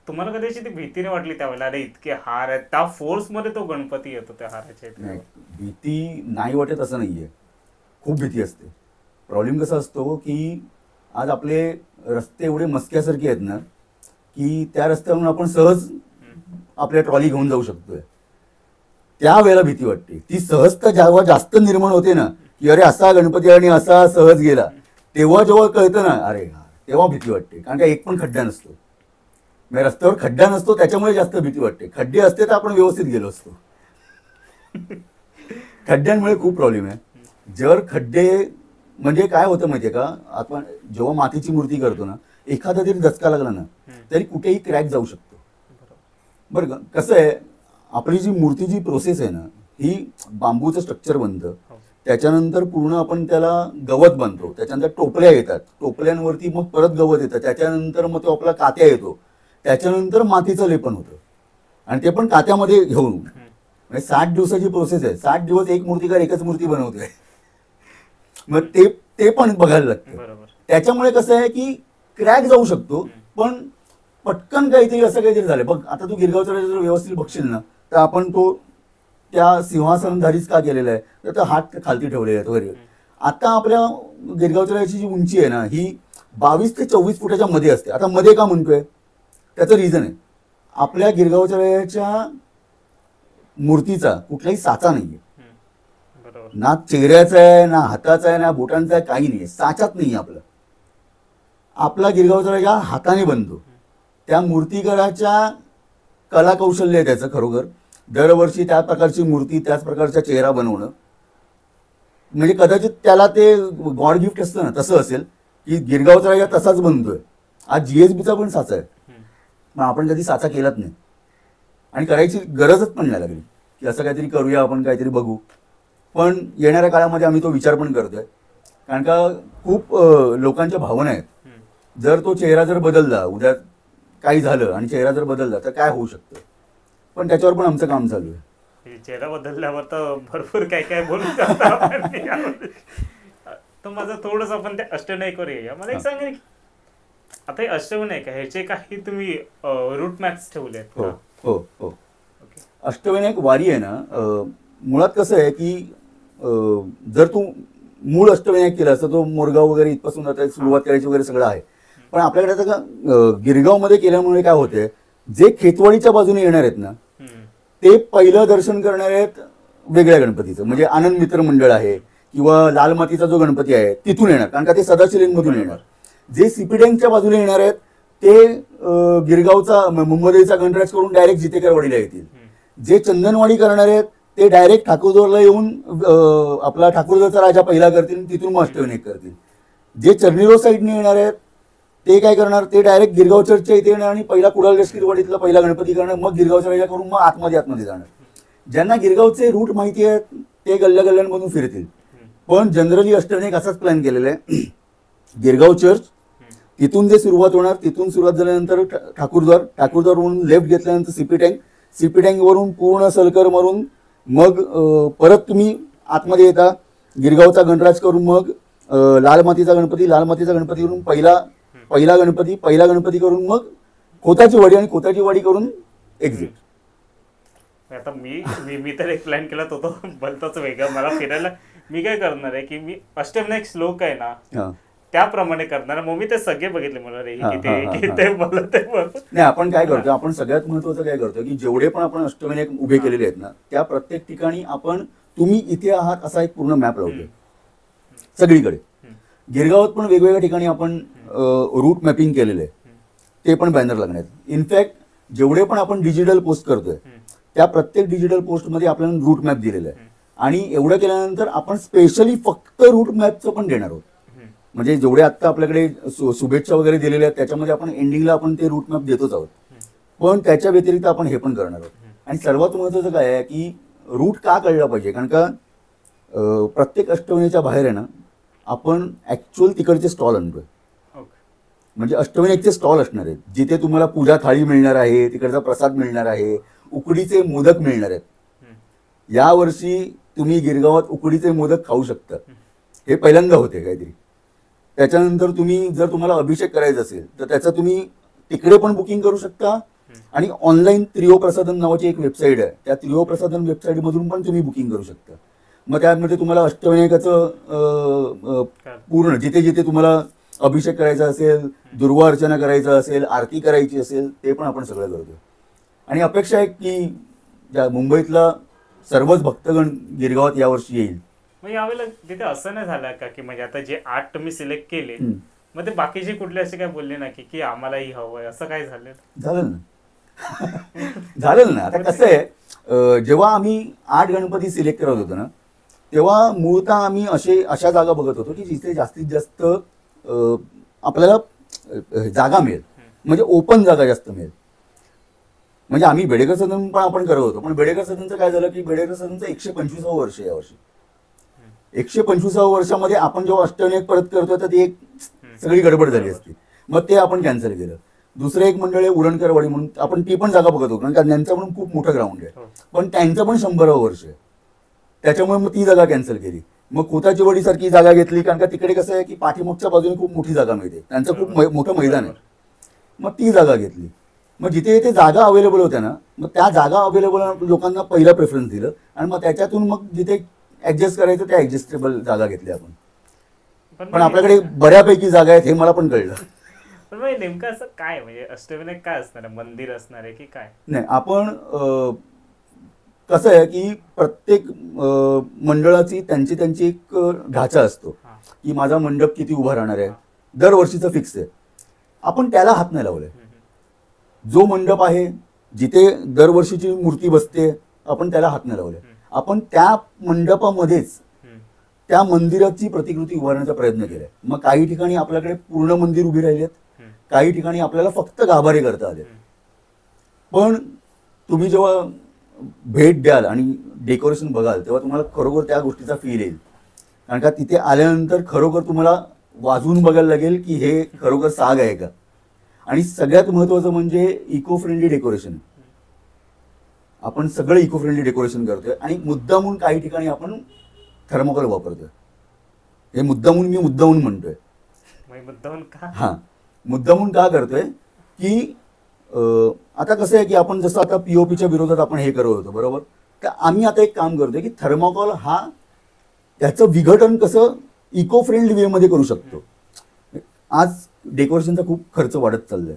तुम्हाला कधी अशी ती भीती नाही वाटली त्यावेळेला, अरे इतके हार आहेत, त्या फोर्समध्ये तो गणपती येतो त्या हाराच्या? नाही, भीती नाही वाटत असं नाहीये, खूप भीती असते. प्रॉब्लेम कसा असतो की आज आपले रस्ते एवढे मस्क्यासारखे आहेत ना की त्या रस्त्यावरून आपण सहज आपल्या ट्रॉली घेऊन जाऊ शकतोय. त्यावेळेला भीती वाटते. ती सहजता जेव्हा जास्त निर्माण होते ना की अरे असा गणपती आणि असा सहज गेला, तेव्हा जेव्हा कळतं ना अरे तेव्हा भीती वाटते. कारण का एक पण खड्डा नसतो, म्हणजे रस्त्यावर खड्डा नसतो, त्याच्यामुळे जास्त भीती वाटते. खड्डे असते तर आपण व्यवस्थित गेलो असतो. खड्ड्यांमुळे खूप प्रॉब्लेम आहे. जर खड्डे म्हणजे काय होतं माहितीये का, आपण जेव्हा मातीची मूर्ती करतो ना, एखादा जरी दचका लागला ना तरी कुठेही क्रॅक जाऊ शकतो. बरं का, कसं आहे, आपली जी मूर्तीची प्रोसेस आहे ना, ही बांबूचं स्ट्रक्चर बनतं, त्याच्यानंतर पूर्ण आपण त्याला गवत बांधतो, त्याच्यानंतर टोपल्या येतात, टोपल्यांवरती मग परत गवत येतं, त्याच्यानंतर मग तो आपला कात्या येतो, त्याच्यानंतर मातीचं लेपन होतं आणि ते पण कात्यामध्ये घेऊन. म्हणजे 60 दिवसाची प्रोसेस आहे. 60 दिवस एक मूर्तिकार एकच मूर्ती बनवतोय. मग ते पण बघायला लागतं. त्याच्यामुळे कसं आहे की क्रॅक जाऊ शकतो, पण पटकन काहीतरी असं काहीतरी झालं. बघ आता तू गिरगावचा राजा जर व्यवस्थित बघशील ना, तर आपण तो त्या सिंहासनधारीच का केलेला आहे, तर तो हात खालती ठेवलेले आहेत वगैरे. आता आपल्या गिरगावच्या राजाची जी उंची आहे ना, ही 22 ते 24 फुटाच्या मध्ये असते. आता मध्ये का म्हणतोय, त्याचं रिझन आहे, आपल्या गिरगावच्या राजाच्या मूर्तीचा कुठलाही साचा नाहीये. ना चेहऱ्याचा आहे, ना हाताचा आहे, ना बोटांचा आहे, काही नाही, साचाच नाही आपला. आपला गिरगावचा राजा हाताने बनतो. त्या मूर्तिकाराच्या कला कौशल्य आहे त्याचं खरोखर. दरवर्षी त्या प्रकारची मूर्ती, त्याच प्रकारचा चेहरा बनवणं, म्हणजे कदाचित त्याला ते गॉड गिफ्ट असतं ना, तसं असेल की गिरगावचा राजा तसाच बनतोय. आज GSBचा पण साचा आहे, पण आपण कधी साचा केलाच नाही आणि करायची गरजच पण नाही लागली की असं काहीतरी करूया, आपण काहीतरी बघू. पण येणाऱ्या काळामध्ये आम्ही तो विचार पण करतोय, कारण का खूप लोकांच्या भावना आहेत. जर तो चेहरा जर बदलला, उद्या काही झालं आणि चेहरा जर बदलला तर काय होऊ शकतं, पण त्याच्यावर पण आमचं काम चालू आहे. चेहरा बदलल्यावर तर भरपूर काय काय बोलू शकतो. तर माझं थोडंसं आपण त्या अष्टविनायकवर येऊया. मला एक सांगा, आता हे अष्टविनायक आहे, ह्याचे काही तुम्ही रूट मॅप्स ठेवले आहेत? हो हो हो. अष्टविनायक वारी आहे ना, मुळात कसं आहे की जर तू मूळ अष्टविनायक केलं असतं, तो मोरगाव वगैरे इथपासून आता सुरुवात करायची वगैरे सगळं आहे. पण आपल्याकडे आता गिरगावमध्ये केल्यामुळे काय होते, जे खेतवाडीच्या बाजूने येणार आहेत ना, ते पहिलं दर्शन करणार आहेत वेगळ्या गणपतीचं. म्हणजे आनंद मित्र मंडळ आहे किंवा लाल मातीचा जो गणपती आहे तिथून येणार, कारण का ते सदाशिवलिंगमधून येणार. जे सीपीडँगच्या बाजूने येणार आहेत ते गिरगावचा मुंबईचा गणराज करून डायरेक्ट जितेकरवाडीला येतील. जे चंदनवाडी करणार आहेत ते डायरेक्ट ठाकूरदोरला येऊन आपला ठाकूरदोरचा राजा पहिला करतील, तिथून मग अष्टविनायक करतील. जे चर्नी रोड साईडने येणार आहेत ते काय करणार, ते डायरेक्ट गिरगाव चर्चच्या इथे येणार आणि पहिला कुडाल रेस्किरवाडीतला पहिला गणपती करणार, मग गिरगावचा राजा करून मग आतमध्ये जाणार. ज्यांना गिरगावचे रूट माहिती आहेत ते गल्ल्या गल्ल्यांमधून फिरतील. पण जनरली अष्टविनायक असाच प्लॅन केलेला आहे, गिरगाव चर्च, तिथून जे सुरुवात होणार, तिथून सुरुवात झाल्यानंतर ठाकूरद्वारवरून लेफ्ट घेतल्यानंतर सीपी टँक वरून पूर्ण सलकर मारून मग परत तुम्ही आतमध्ये येता, गिरगावचा गणराज करून मग लाल मातीचा गणपती करून पहिला गणपती करून मग खोताची वाडी आणि खोताची वाडी करून एक्झिट. आता मी तर एक प्लॅन केला तो भलताच वेगळा. मला फिरायला मी काय करणार आहे की मी अष्टविनायक श्लोक आहे ना त्याप्रमाणे करणार. मग मी ते सगळे बघितले, मला रे नाही. आपण काय करतो, आपण सगळ्यात महत्वाचं काय करतो की जेवढे पण आपण अष्टविनायक उभे केलेले आहेत ना, त्या प्रत्येक ठिकाणी आपण तुम्ही इथे आहात असा एक पूर्ण मॅप लावतोय सगळीकडे. गिरगावात पण वेगवेगळ्या ठिकाणी आपण रूट मॅपिंग केलेलं आहे, ते पण बॅनर लागणार. इनफॅक्ट जेवढे पण आपण डिजिटल पोस्ट करतोय त्या प्रत्येक डिजिटल पोस्टमध्ये आपल्याला रूट मॅप दिलेला आहे. आणि एवढं केल्यानंतर आपण स्पेशली फक्त रूट मॅपचं पण देणार आहोत. म्हणजे जेवढे आत्ता आपल्याकडे शुभेच्छा वगैरे दिलेल्या आहेत त्याच्यामध्ये आपण एंडिंगला आपण ते रूट मॅप देतोच आहोत, पण त्याच्या व्यतिरिक्त आपण हे पण करणार आहोत. आणि सर्वात महत्त्वाचं काय आहे की रूट का कळला पाहिजे, कारण का प्रत्येक अष्टविनायकच्या बाहेर आहे ना आपण ॲक्च्युअल तिकडचे स्टॉल आणतोय. म्हणजे अष्टविनायकचे स्टॉल असणार आहेत जिथे तुम्हाला पूजा थाळी मिळणार आहे, तिकडचा प्रसाद मिळणार आहे, उकडीचे मोदक मिळणार आहेत. यावर्षी तुम्ही गिरगावात उकडीचे मोदक खाऊ शकता, हे पहिल्यांदा होते काहीतरी. त्याच्यानंतर तुम्हाला अभिषेक करायचा असेल तर त्याचं तुम्ही तिकडे पण बुकिंग करू शकता आणि ऑनलाईन त्रियोप्रसादन नावाची एक वेबसाईट आहे, त्या त्रियोप्रसादन वेबसाईटमधून पण तुम्ही बुकिंग करू शकता. मग त्यामध्ये तुम्हाला अष्टविनायकाचं पूर्ण जिथे जिथे तुम्हाला अभिषेक करायचा असेल, दुर्वा अर्चना करायचा असेल, आरती करायची असेल, ते पण आपण सगळं करतो. आणि अपेक्षा आहे की ज्या मुंबईतला सर्वच भक्तगण गिरगावात यावर्षी येईल. मग यावेळेला तिथे असं नाही झालं का की म्हणजे आता जे 8 तुम्ही सिलेक्ट केले मग ते बाकीचे कुठले असे काय बोलले ना की आम्हालाही हवंय, असं काय झालं? झालं ना. आता कसं आहे, जेव्हा आम्ही 8 गणपती सिलेक्ट करत होतो ना, तेव्हा मूळतः आम्ही अशा जागा बघत होतो की जिथे जास्तीत जास्त आपल्याला जागा मिळेल, म्हणजे ओपन जागा जास्त मिळेल. म्हणजे आम्ही बेडेकर सदन पण आपण करत होतो, पण बेडेकर सदनचं काय झालं की बेडेकर सदनचं 125वं वर्ष आहे यावर्षी. 125व्या वर्षामध्ये आपण जेव्हा अष्टविनायक परत करतोय तर ती एक सगळी गडबड झाली असती, मग ते आपण कॅन्सल केलं. दुसरं एक मंडळ आहे उरणकरवाडी म्हणून, आपण ती पण जागा बघत होतो कारण त्यांचं पण खूप मोठं ग्राउंड आहे, पण त्यांचं पण 100वं वर्ष आहे, त्याच्यामुळे मग ती जागा कॅन्सल केली. मग खोताची वडी सारखी जागा घेतली कारण का तिकडे कसं आहे की पाठीमागच्या बाजूने खूप मोठी जागा मिळते, त्यांचं खूप मोठं मैदान आहे, मग ती जागा घेतली. मग जिथे जिथे जागा अवेलेबल होत्या ना, मग त्या जागा अवेलेबल लोकांना पहिला प्रेफरन्स दिलं आणि मग त्याच्यातून मग जिथे ऍडजस्ट करायचं त्या ऍडजस्टेबल जागा घेतल्या आपण. पण आपल्याकडे बऱ्यापैकी जागा आहेत हे मला पण कळलं. पण नेमकं असं काय म्हणजे अष्टविनायक काय असणार आहे, मंदिर असणार आहे की काय? नाही, आपण कसं आहे की प्रत्येक मंडळाची त्यांची एक ढाचा असतो की माझा मंडप किती उभा राहणार आहे, दरवर्षीचं फिक्स आहे. आपण त्याला हात नाही लावलाय. जो मंडप आहे जिथे दरवर्षीची मूर्ती बसते आपण त्याला हात नाही लावलाय. आपण त्या मंडपामध्येच त्या मंदिराची प्रतिकृती उभारण्याचा प्रयत्न केलाय. मग काही ठिकाणी आपल्याकडे पूर्ण मंदिर उभी राहिली आहेत, काही ठिकाणी आपल्याला फक्त गाभारे करता आले. पण तुम्ही जेव्हा भेट द्याल आणि डेकोरेशन बघाल तेव्हा तुम्हाला खरोखर त्या गोष्टीचा फील येईल. कारण का तिथे आल्यानंतर खरोखर तुम्हाला वाजवून बघायला लागेल की हे खरोखर साग आहे का. आणि सगळ्यात महत्त्वाचं म्हणजे इको फ्रेंडली डेकोरेशन. आपण सगळं इको फ्रेंडली डेकोरेशन करतोय आणि मुद्दामून काही ठिकाणी आपण थर्मोकॉल वापरतोय. हे मुद्दामून म्हणतोय. हा, मुद्दामून का करतोय की आता कसं आहे की आपण जसं आता पीओपीच्या विरोधात आपण हे करत होतो बरोबर, तर आम्ही आता एक काम करतोय की थर्मोकॉल हा त्याचं विघटन कसं इको फ्रेंडली वेमध्ये करू शकतो. आज डेकोरेशनचा खूप खर्च वाढत चाललाय.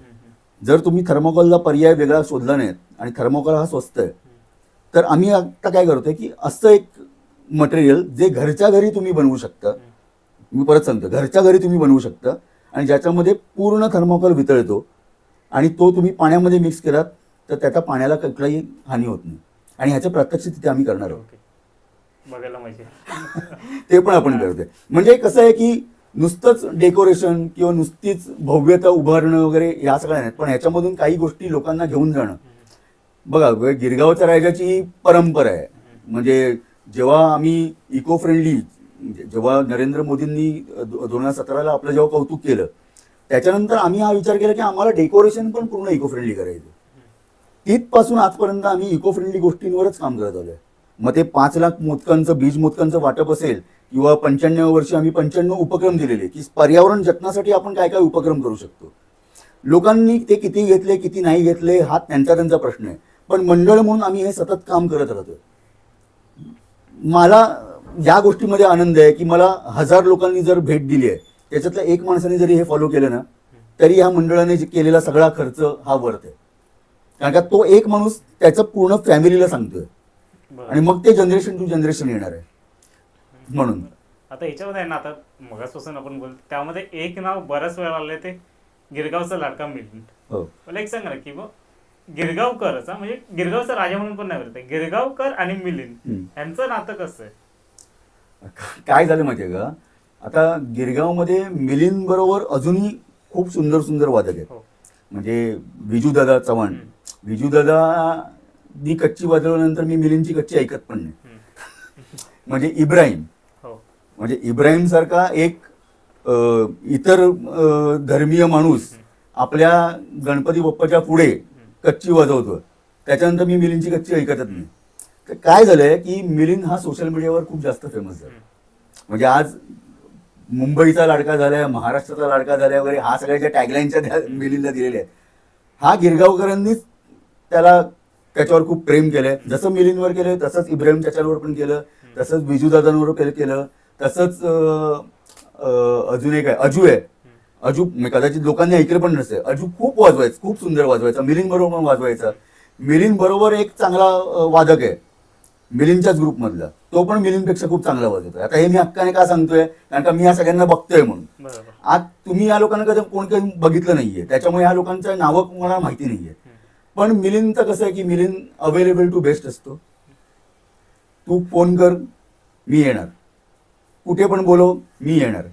जर तुम्ही थर्मोकॉलला पर्याय वेगळा शोधला नाहीत आणि थर्मोकॉल हा स्वस्त आहे, तर आम्ही आता काय करतोय की असं एक मटेरियल जे घरच्या घरी तुम्ही बनवू शकता, मी परत सांगतो घरच्या घरी तुम्ही बनवू शकता आणि ज्याच्यामध्ये पूर्ण थर्मोकॉल वितळतो आणि तो तुम्ही पाण्यामध्ये मिक्स केलात तर त्याच्या पाण्याला कुठलाही हानी होत नाही. आणि ह्याचं प्रत्यक्ष तिथे आम्ही करणार आहोत. बघायला माहिती ते पण आपण करतोय. म्हणजे कसं आहे की नुसतंच डेकोरेशन किंवा नुसतीच भव्यता उभारणं वगैरे या सगळ्या नाहीत, पण ह्याच्यामधून काही गोष्टी लोकांना घेऊन जाणं. बघा गिरगावच्या राजाची परंपरा आहे. म्हणजे जेव्हा आम्ही इको फ्रेंडली, जेव्हा नरेंद्र मोदींनी 2017ला आपलं जेव्हा कौतुक केलं त्याच्यानंतर आम्ही हा विचार केला की आम्हाला डेकोरेशन पण पूर्ण इको फ्रेंडली करायचं. तिथपासून आजपर्यंत आम्ही इको फ्रेंडली गोष्टींवरच काम करत आलोय. मग ते 5 लाख मोदकांचं बीज मोदकांचं वाटप असेल किंवा 95 वर्षी आम्ही 95 उपक्रम दिलेले की पर्यावरण जतनासाठी आपण काय काय उपक्रम करू शकतो. लोकांनी ते किती घेतले किती नाही घेतले हा त्यांचा प्रश्न आहे, पण मंडळ म्हणून आम्ही हे सतत काम करत राहतोय. मला या गोष्टीमध्ये आनंद आहे की मला 1000 लोकांनी जर भेट दिली आहे त्याच्यातल्या एक माणसाने जरी हे फॉलो केलं ना तरी ह्या मंडळाने केलेला सगळा खर्च हा वर्थ आहे. कारण का तो एक माणूस त्याचं पूर्ण फॅमिलीला सांगतोय आणि मग ते जनरेशन टू जनरेशन येणार आहे. म्हणून आता याच्यामध्ये आहे ना, आता मगाचपासून आपण बोलतो त्यामध्ये एक नाव बऱ्याच वेळा आले ते गिरगावचा लाडका मिलिंद. मला एक सांगा ना की मग गिरगावकरचा म्हणजे गिरगावचा राजा म्हणून पण नाही बोलत, गिरगावकर आणि मिलिंद यांचं नातं कसं आहे? काय झालं माहितीये का, आता गिरगावमध्ये मिलिंद बरोबर अजूनही खूप सुंदर वादक आहेत. म्हणजे विजूदादा चव्हाण, विजूदादा कच्ची वाजवल्यानंतर मी मिलिंदची कच्ची ऐकत पण नाही. म्हणजे इब्राहिम, म्हणजे इब्राहिम सारखा एक इतर धर्मीय माणूस आपल्या गणपती बाप्पाच्या पुढे कच्ची वाजवतो, त्याच्यानंतर मी मिलिंदची कच्ची ऐकतच नाही. काय झालंय की मिलिंद हा सोशल मीडियावर खूप जास्त फेमस झाला. म्हणजे आज मुंबईचा लाडका झालाय, महाराष्ट्राचा लाडका झालाय वगैरे हा सगळ्याच्या टॅगलाईनच्या मिलिंदला दिलेल्या आहेत. हा गिरगावकरांनीच त्याच्यावर खूप प्रेम केलंय. जसं मिलिंदवर केलं तसंच इब्राहिम त्याच्यावर पण केलं, तसंच विजूदादांवर केलं, तसंच अजून एक आहे अजू आहे. अजू कदाचित लोकांनी ऐकलं पण नसते. अजू खूप वाजवायचं, खूप सुंदर वाजवायचा, मिलिंद बरोबर पण वाजवायचा. मिलिंद बरोबर एक चांगला वादक आहे मिलिंदच्याच ग्रुपमधला, तो पण मिलिंदपेक्षा खूप चांगला वाजवतोय. आता हे मी हक्काने का सांगतोय, कारण का मी या सगळ्यांना बघतोय म्हणून. आज तुम्ही या लोकांना कधी कोण काही बघितलं नाहीये, त्याच्यामुळे या लोकांचं नावं मला माहिती नाहीये. पण मिलिंदचं कसं आहे की मिलिंद अवेलेबल टू बेस्ट असतो. तू फोन कर, मी येणार, कुठे पण बोलव, मी येणार.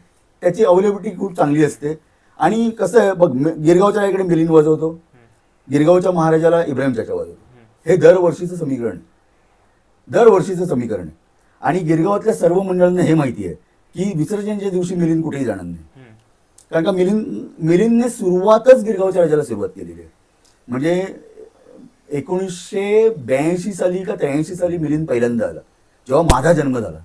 त्याची अवेलेबिलिटी खूप चांगली असते. आणि कसं आहे बघ, गिरगावच्या इकडे मिलिंद वाजवतो, गिरगावच्या महाराजाला इब्राहिम चाचा वाजवतो. हे दरवर्षीचं समीकरण आहे, दरवर्षीचं समीकरण आहे. आणि गिरगावातल्या सर्व मंडळांना हे माहिती आहे की विसर्जनच्या दिवशी मिलिंद कुठेही जाणार नाही. कारण का मिलिंदने सुरुवातच गिरगावच्या राजाला सुरुवात केलेली आहे. म्हणजे 1982 साली का 83 साली मिलिंद पहिल्यांदा आला, जेव्हा माझा जन्म झाला.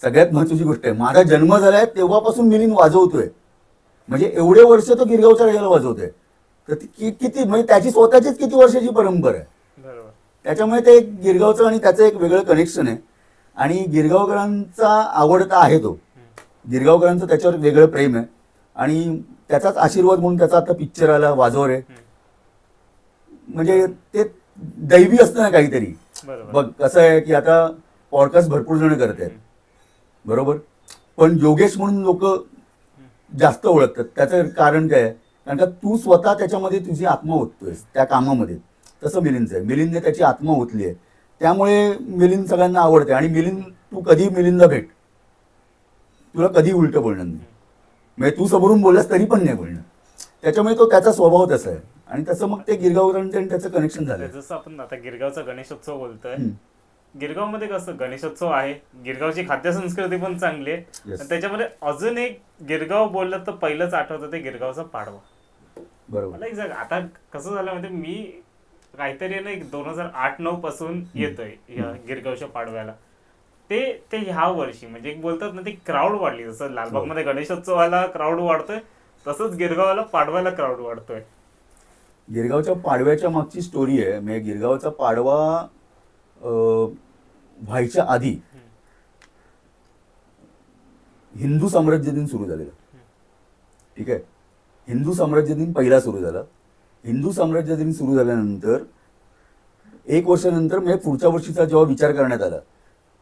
सगळ्यात महत्वाची गोष्ट आहे, माझा जन्म झालाय तेव्हापासून मिलिंद वाजवतोय. म्हणजे एवढे वर्ष तो गिरगावच्या राजाला वाजवतोय. तर किती म्हणजे त्याची स्वतःचीच किती वर्षाची परंपरा आहे. त्याच्यामुळे ते एक गिरगावचं आणि त्याचं एक वेगळं कनेक्शन आहे. आणि गिरगावकरांचा आवडता आहे तो, गिरगावकरांचं त्याच्यावर वेगळं प्रेम आहे. आणि त्याचाच आशीर्वाद म्हणून त्याचा आता पिक्चर आला वाजवर आहे. म्हणजे ते दैवी असतं ना काहीतरी. बघ कसं आहे की आता पॉडकास्ट भरपूर जण करत आहेत, बरोबर, पण योगेश म्हणून लोक जास्त ओळखतात. त्याचं कारण काय आहे, कारण का तू स्वतः त्याच्यामध्ये तुझी आत्मा ओततोयस त्या कामामध्ये. तसं मिलिंदचं आहे, मिलिंदने त्याची आत्मा ओतली आहे. त्यामुळे मिलिंद सगळ्यांना आवडते. आणि मिलिंद, तू कधी मिलिंदला भेट, तुला कधी उलटं बोलणार नाही. म्हणजे तू समोरून बोललास तरी पण नाही बोलणार. त्याच्यामुळे तो त्याचा स्वभाव तसा आहे. आणि तसं मग ते गिरगावकरांचं आणि त्याचं कनेक्शन झालं. जसं आपण आता गिरगावचा गणेशोत्सव बोलतोय, गिरगावमध्ये कसं गणेशोत्सव आहे, गिरगावची खाद्य संस्कृती पण चांगली आहे. त्याच्यामध्ये अजून एक गिरगाव बोललं तर पहिलंच आठवतं ते गिरगावचा पाडवा. बरोबर. मला एक सांग, आता कसं झालं म्हणजे मी काहीतरी ना 2008-9 पासून येतोय या गिरगावच्या पाडव्याला. ते ह्या वर्षी म्हणजे एक बोलतात ना, ती क्राऊड वाढली. जसं लालबागमध्ये गणेशोत्सवाला क्राऊड वाढतोय, तसंच गिरगावला पाडव्याला क्राऊड वाढतोय. गिरगावच्या पाडव्याच्या मागची स्टोरी आहे. म्हणजे गिरगावचा पाडवा व्हायच्या आधी हिंदू साम्राज्य दिन सुरू झालेला. ठीक आहे, हिंदू साम्राज्य दिन पहिला सुरू झाला. हिंदू साम्राज्य दिन सुरू झाल्यानंतर 1 वर्षानंतर म्हणजे पुढच्या वर्षीचा जेव्हा विचार करण्यात आला,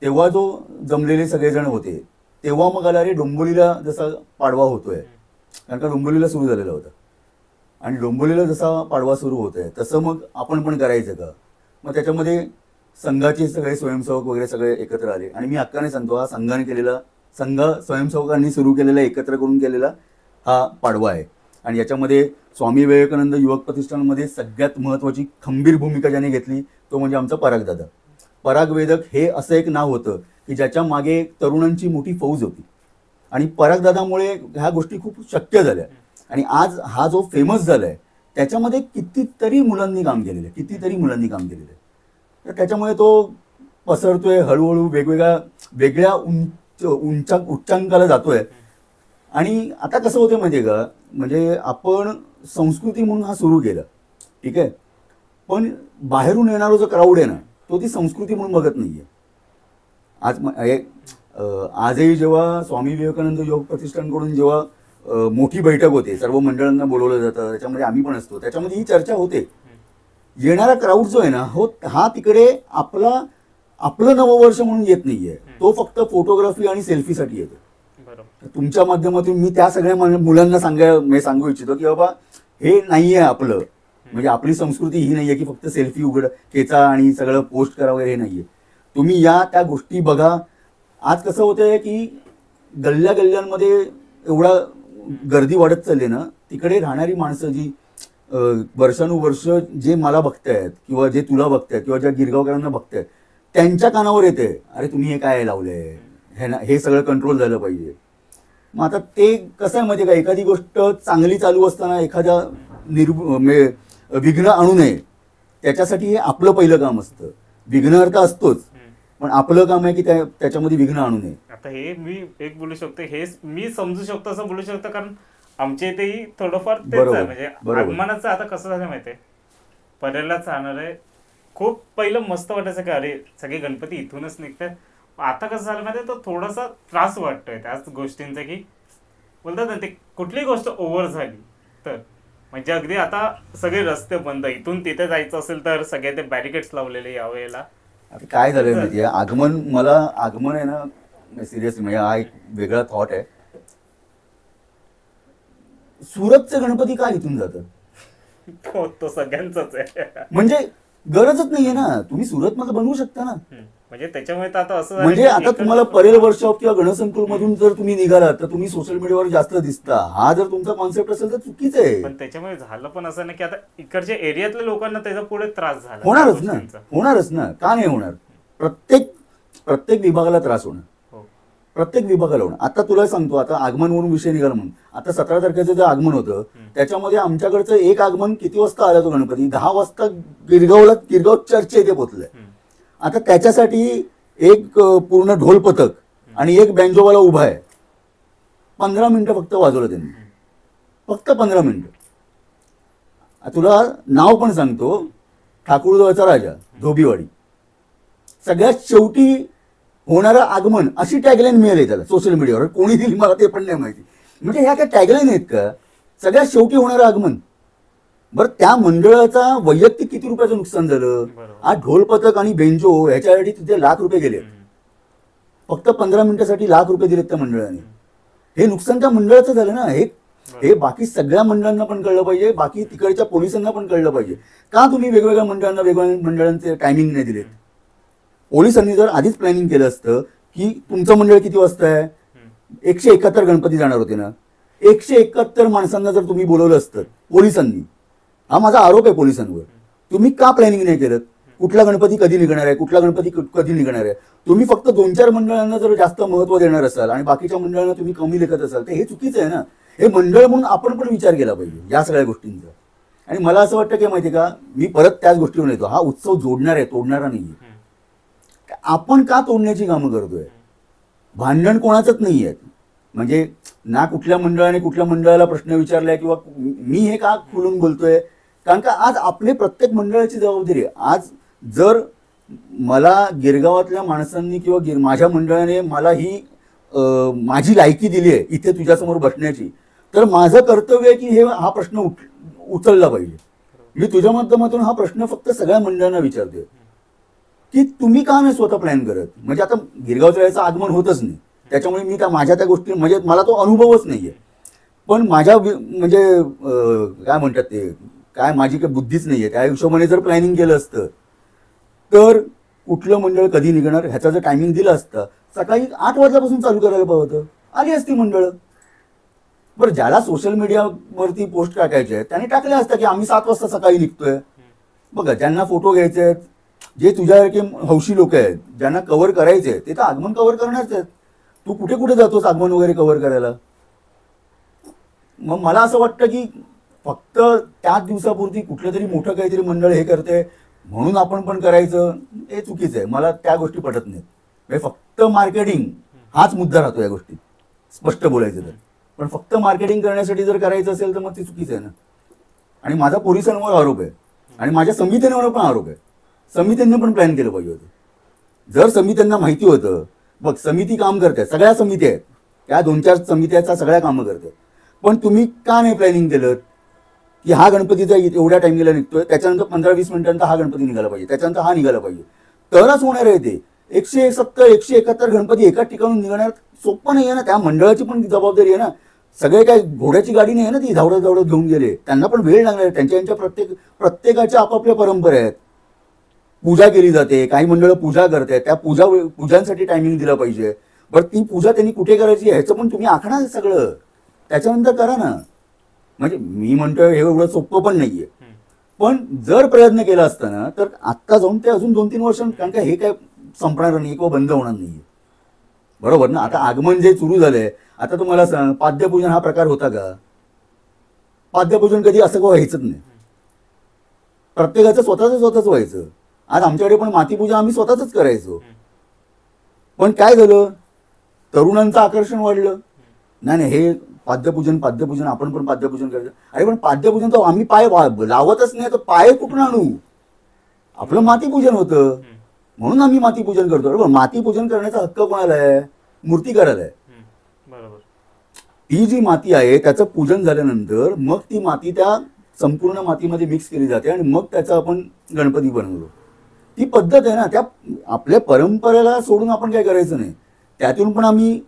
तेव्हा जो जमलेले सगळेजण होते, तेव्हा मग आला रे डोंबिवलीला जसा पाडवा होतोय. कारण का डोंबिवलीला सुरू झालेला होता. आणि डोंबिवलीला जसा पाडवा सुरू होत आहे तसं मग आपण पण करायचं का. मग त्याच्यामध्ये संघाचे सगळे स्वयंसेवक वगैरे सगळे एकत्र आले. आणि मी हक्काने सांगतो, हा संघाने केलेला, संघ स्वयंसेवकांनी सुरू केलेला, एकत्र करून केलेला हा पाडवा आहे. आणि याच्यामध्ये स्वामी विवेकानंद युवक प्रतिष्ठानमध्ये सगळ्यात महत्त्वाची खंबीर भूमिका ज्याने घेतली तो म्हणजे आमचा परागदादा. परागवेदक हे असं एक नाव होतं की ज्याच्या मागे तरुणांची मोठी फौज होती. आणि परागदादामुळे ह्या गोष्टी खूप शक्य झाल्या. आणि आज हा जो फेमस झालाय त्याच्यामध्ये कितीतरी मुलांनी काम केलेलं आहे, कितीतरी मुलांनी काम केलेलं आहे. तर त्याच्यामुळे तो पसरतोय हळूहळू, वेगळ्या उच्चांकाला जातोय. आणि आता कसं होतं माहिती आहे का, म्हणजे आपण संस्कृती म्हणून हा सुरू केला, ठीक आहे, पण बाहेरून येणारा जो क्राऊड आहे ना, तो ती संस्कृती म्हणून बघत नाहीये. आजही जेव्हा स्वामी विवेकानंद योग प्रतिष्ठानकडून जेव्हा मोठी बैठक होते, सर्व मंडळांना बोलवलं जातं, त्याच्यामध्ये आम्ही पण असतो, त्याच्यामध्ये ही चर्चा होते. येणारा क्राऊड जो आहे ना, हा तिकडे आपलं नववर्ष म्हणून येत नाहीये, तो फक्त फोटोग्राफी आणि सेल्फीसाठी येतो. तुमच्या माध्यमातून मी त्या सगळ्या मुलांना सांगू इच्छितो की बाबा हे नाहीये आपलं, म्हणजे आपली संस्कृती ही नाहीये की फक्त सेल्फी खेचा आणि सगळं पोस्ट करा वगैरे, हे नाहीये. तुम्ही या त्या गोष्टी बघा. आज कसं होतंय की गल्ल्यांमध्ये एवढा गर्दी वाढत चालली ना, तिकडे राहणारी माणसं जी वर्षानुवर्ष जे मला बघतायत किंवा जे तुला बघतायत किंवा ज्या गिरगावकरांना बघतायत, त्यांच्या कानावर येते, अरे तुम्ही हे काय लावलंय, हे सगळं कंट्रोल झालं पाहिजे. मग आता ते कसं आहे माहिती का, एखादी गोष्ट चांगली चालू असताना एखाद्या विघ्न आणू नये, त्याच्यासाठी हे आपलं पहिलं काम असतं. विघ्नहर्ता असतोच, पण आपलं काम आहे की त्याच्यामध्ये विघ्न आणू नये. आता हे मी एक बोलू शकतो, हे मी समजू शकतो असं बोलू शकतो, कारण आमच्या इथेही थोडंफार तेच आहे. म्हणजे आगमनाचं आता कसं झालं माहितीये, परेलाच राहणार आहे. खूप पहिलं मस्त वाटायचं की अरे सगळे गणपती इथूनच निघतात. आता कसं झालं माहिती, तो थोडासा त्रास वाटतोय त्याच गोष्टींचा, की बोलतात ना ते कुठलीही गोष्ट ओव्हर झाली तर, म्हणजे अगदी आता सगळे रस्ते बंद, इथून तिथे जायचं असेल तर सगळे ते बॅरिकेड्स लावलेले यावेळेला. आता काय झालंय माहिती आहे, आगमन आहे ना, सिरियसली म्हणजे हा एक वेगळा थॉट आहे. सुरतचे गणपती का इथून जातात? हो, तो सगळ्यांचाच आहे. म्हणजे गरजच नाहीये ना, तुम्ही सुरत मध्ये बनवू शकता ना. म्हणजे त्याच्यामुळे तर आता असं झालं म्हणजे की आता एकच- तुम्हाला परेल वर्कशॉप किंवा गणसंकुल मधून जर तुम्ही निघालात तर तुम्ही सोशल मीडियावर जास्त दिसता, हा जर तुमचा कॉन्सेप्ट असेल तर चुकीचं आहे. पण त्याच्यामुळे झालं पण असं ना की आता इकडच्या एरियातल्या लोकांना त्याचा पुढे त्रास झाला त्या होणारच ना, गोष्टींचा. होणारच ना, का नाही होणार? प्रत्येक प्रत्येक विभागाला त्रास होणार, हो. प्रत्येक विभागाला होणार. आता तुला सांगतो, आता आगमनवरून विषय निघाला म्हणून, आता 17 तारखेचं जे आगमन होतं त्याच्यामध्ये आमच्याकडचं एक आगमन किती वाजता आला तो गणपती? 10 वाजता गिरगाव चर्च येथे पोहोचलाय. आता त्याच्यासाठी एक पूर्ण ढोल पथक आणि एक बँजोवाला उभा आहे. 15 मिनिटं फक्त वाजवलं त्यांनी, फक्त 15 मिनिटं. तुला नाव पण सांगतो, ठाकूरदेवाचा राजा, धोबीवाडी. सगळ्यात शेवटी होणारं आगमन अशी टॅगलाईन मिळाली त्याला सोशल मीडियावर. कोणी दिली मला ते पण नाही माहिती. म्हणजे ह्या काय टॅगलाईन आहेत का? सगळ्यात शेवटी होणारं आगमन. बरं, त्या मंडळाचा वैयक्तिक किती रुपयाचं नुकसान झालं? आज ढोल पथक आणि बेंजो ह्याच्यासाठी तिथे लाख रुपये गेले. फक्त 15 मिनिटासाठी लाख रुपये दिलेत त्या मंडळाने. हे नुकसान त्या मंडळाचं झालं ना. हे बाकी सगळ्या मंडळांना पण कळलं पाहिजे, बाकी तिकडच्या पोलिसांना पण कळलं पाहिजे. का तुम्ही वेगवेगळ्या मंडळांना वेगवेगळ्या मंडळांचे टायमिंग नाही दिलेत? पोलिसांनी जर आधीच प्लॅनिंग केलं असतं की तुमचं मंडळ किती वाजता आहे, 171 गणपती जाणार होते ना, 171 माणसांना जर तुम्ही बोलवलं असतं पोलिसांनी, हा माझा आरोप आहे पोलिसांवर, तुम्ही का प्लॅनिंग नाही केलं? कुठला गणपती कधी निघणार आहे, कुठला गणपती कधी निघणार आहे? तुम्ही फक्त 2-4 मंडळांना जर जास्त महत्त्व देणार असाल आणि बाकीच्या मंडळांना तुम्ही कमी लेखत असाल तर हे चुकीचं आहे ना. हे मंडळ म्हणून आपण पण विचार केला पाहिजे या सगळ्या गोष्टींचा. आणि मला असं वाटतं की माहिती का, मी परत त्याच गोष्टीवर येतो, हा उत्सव जोडणार आहे, तोडणारा नाहीये. आपण का तोडण्याची कामं करतोय? भांडण कोणाचंच नाही आहे. म्हणजे ना कुठल्या मंडळाने कुठल्या मंडळाला प्रश्न विचारलाय किंवा मी हे का खुलून बोलतोय, कारण का आज आपले प्रत्येक मंडळाची जबाबदारी आहे. आज जर मला गिरगावातल्या माणसांनी किंवा माझ्या मंडळाने मला ही माझी लायकी दिली आहे इथे तुझ्यासमोर बसण्याची, तर माझं कर्तव्य आहे की हा प्रश्न उचलला पाहिजे. मी तुझ्या माध्यमातून हा प्रश्न फक्त सगळ्या मंडळांना विचारतोय की तुम्ही का नाही स्वतः प्लॅन करत? म्हणजे आता गिरगावच्या वेळेचं आगमन होतच नाही, त्याच्यामुळे मी माझ्या त्या गोष्टी म्हणजे मला तो अनुभवच नाहीये. पण माझ्या म्हणजे काय म्हणतात ते, काय माझी काही बुद्धीच नाहीये. त्या हिशोबाने जर प्लॅनिंग केलं असतं तर कुठलं मंडळ कधी निघणार ह्याचा जर टायमिंग दिला असता, सकाळी 8 वाजल्यापासून चालू करायला पाहिजे होतं, आली असती मंडळ. बरं, ज्याला सोशल मीडियावरती पोस्ट टाकायचे आहेत त्याने टाकले असतं की आम्ही 7 वाजता सकाळी निघतोय. बघा, ज्यांना फोटो घ्यायचे आहेत, जे तुझ्यासारखे हौशी लोक आहेत, ज्यांना कव्हर करायचे आहेत, ते तर आगमन कव्हर करणारच आहेत. तू कुठे कुठे जातोस आगमन वगैरे कव्हर करायला? मग मला असं वाटतं की फक्त त्याच दिवसापुरती कुठलं तरी मोठं काहीतरी मंडळ हे करते म्हणून आपण पण करायचं, हे चुकीचं आहे. मला त्या गोष्टी पटत नाहीत. म्हणजे फक्त मार्केटिंग हाच मुद्दा राहतो या गोष्टीत, स्पष्ट बोलायचं तर. पण फक्त मार्केटिंग करण्यासाठी जर करायचं असेल तर मग ते चुकीचं आहे ना. आणि माझा पोलिसांवर आरोप आहे आणि माझ्या समितीवर पण आरोप आहे. समित्यांनी पण प्लॅन केलं पाहिजे होतं. जर समित्यांना माहिती होतं, बघ समिती काम करते, सगळ्या समित्या आहेत, त्या 2-4 समित्याचा सगळ्या कामं करतात, पण तुम्ही का नाही प्लॅनिंग केलं की हा गणपतीचा एवढ्या टाइमिंगला निघतोय, त्याच्यानंतर 15-20 मिनिटांचा हा गणपती निघाला पाहिजे, त्याच्यानंतर हा निघाला पाहिजे, तरच होणार आहे ते. 170-171 गणपती एकाच ठिकाणून निघणार सोपं नाही आहे ना. त्या मंडळाची पण जबाबदारी आहे ना. सगळे काय घोड्याची गाडी नाही आहे ना ती धावडत घेऊन गेले, त्यांना पण वेळ लागणार आहे. त्यांच्या प्रत्येकाच्या आपापल्या परंपरा आहेत. पूजा केली जाते, काही मंडळं पूजा करतात, त्या पूजांसाठी टायमिंग दिला पाहिजे. बरं, ती पूजा त्यांनी कुठे करायची ह्याचं पण तुम्ही आखणार सगळं, त्याच्यानंतर करा ना. म्हणजे मी म्हणतोय हे एवढं सोपं पण नाहीये. पण जर प्रयत्न केला असताना तर आत्ता जाऊन ते अजून 2-3 वर्ष, कारण का हे काय संपणार नाही किंवा बंद होणार नाहीये, बरोबर ना. आता आगमन जे सुरू झालंय, आता तुम्हाला सांग, पाद्यपूजन हा प्रकार होता का? पाद्यपूजन कधी असं व्हायचंच नाही. प्रत्येकाचं स्वतःच व्हायचं. आज आमच्याकडे पण मातीपूजा आम्ही स्वतःच करायचो. पण काय झालं, तरुणांचं आकर्षण वाढलं. नाही हे पाद्यपूजन आपण पण पाद्यपूजन करायचं. अरे पण पाद्यपूजन तर आम्ही पाय लावतच नाही, तर पाय कुठून आणू? आपलं मातीपूजन होतं म्हणून आम्ही मातीपूजन करतो. बरोबर, मातीपूजन करण्याचा हक्क कोणाला आहे? मूर्तिकाराला आहे. बरोबर. ती जी माती आहे त्याचं पूजन झाल्यानंतर मग ती माती त्या संपूर्ण मातीमध्ये मिक्स केली जाते आणि मग त्याचा आपण गणपती बनवतो. ती पद्धत आहे ना. त्या आपल्या परंपरेला सोडून आपण काय करायचं नाही. त्यातून पण आम्ही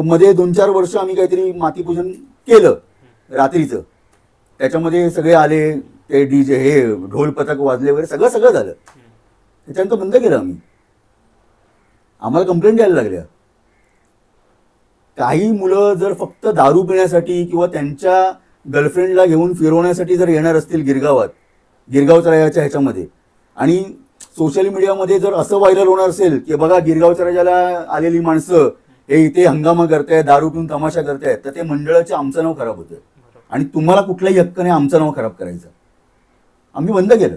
मध्ये 2-4 वर्ष आम्ही काहीतरी मातीपूजन केलं रात्रीचं, त्याच्यामध्ये सगळे आले, ते डीजे हे ढोल पथक वाजले वगैरे सगळं सगळं झालं. त्याच्यानंतर बंद केलं आम्ही. आम्हाला कंप्लेंट द्यायला लागल्या. काही मुलं जर फक्त दारू पिण्यासाठी किंवा त्यांच्या गर्लफ्रेंडला घेऊन फिरवण्यासाठी जर येणार असतील गिरगावच्या ह्याच्यामध्ये, आणि सोशल मीडियामध्ये जर असं व्हायरल होणार असेल की बघा गिरगावच्या राजाला आलेली माणसं हे इथे हंगामा करतायत, दारू पिऊन तमाशा करतायत, तर ते मंडळाचं आमचं नाव खराब होतं आणि तुम्हाला कुठलाही हक्क नाही आमचं नाव खराब करायचं. आम्ही बंद केलं.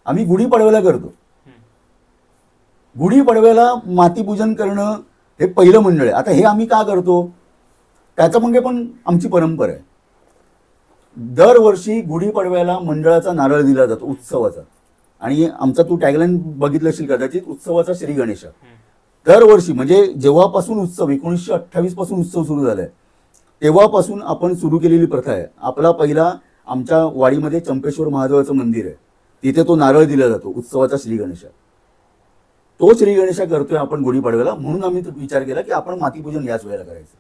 आम्ही गुढीपाडव्याला करतो. गुढीपाडव्याला मातीपूजन करणं हे पहिलं मंडळ आहे. आता हे आम्ही का करतो त्याच्या मागे पण आमची परंपरा आहे. दरवर्षी गुढीपाडव्याला मंडळाचा नारळ दिला जातो उत्सवाचा, आणि आमचा तू टॅगलाईन बघितलं असेल कदाचित, उत्सवाचा श्री गणेशा. दरवर्षी म्हणजे जेव्हापासून उत्सव 1928 पासून उत्सव सुरू झालाय तेव्हापासून आपण सुरू केलेली प्रथा आहे. आपला पहिला आमच्या वाडीमध्ये चंपेश्वर महादेवाचं मंदिर आहे, तिथे तो नारळ दिला जातो उत्सवाचा श्री गणेशा. तो श्री गणेशा करतोय आपण गुढीपाडव्याला, म्हणून आम्ही विचार केला की आपण मातीपूजन याच वेळेला करायचं.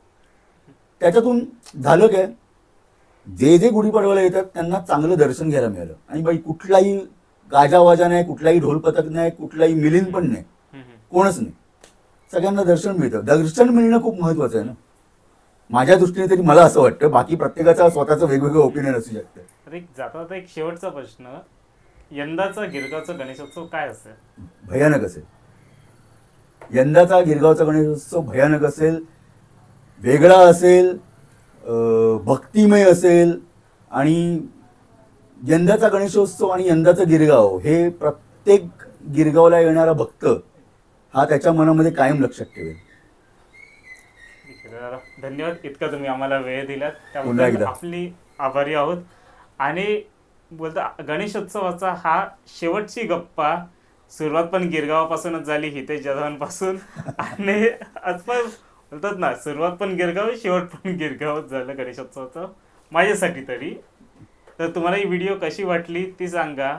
त्याच्यातून झालं काय, जे जे गुढीपाडव्याला येतात त्यांना चांगलं दर्शन घ्यायला मिळालं. आणि बाई कुठलाही गाजावाजा नाही, कुठलाही ढोलपथक नाही, कुठलाही मिलिंद पण नाही, कोणच नाही, सगळ्यांना दर्शन मिळतं. दर्शन मिळणं खूप महत्वाचं आहे ना, माझ्या दृष्टीने तरी मला असं वाटतं. बाकी प्रत्येकाचा स्वतःचं वेगवेगळं ओपिनियन असू शकतं. तर एक जाता एक शेवटचा प्रश्न, यंदाचा गिरगावचा गणेशोत्सव काय असेल? भयानक असेल. यंदाचा गिरगावचा गणेशोत्सव भयानक असेल, वेगळा असेल, भक्तिमय असेल. आणि यंदाचा गणेशोत्सव आणि यंदाचं गिरगाव हे प्रत्येक गिरगावला येणारा भक्त हा त्याच्या मनामध्ये कायम लक्षात ठेवेल. धन्यवाद, इतका तुम्ही आम्हाला वेळ दिलात त्याबद्दल आपली आभारी आहोत. आणि बोलता गणेशोत्सवाचा हा शेवटची गप्पा, सुरुवात पण गिरगावापासूनच झाली, हितेश जाधवांपासून. आणि आजपास बोलतात ना, सुरुवात पण गिरगाव शेवट पण गिरगावच झालं गणेशोत्सवाचं, माझ्यासाठी तरी. तर तुम्हाला ही व्हिडिओ कशी वाटली ती सांगा,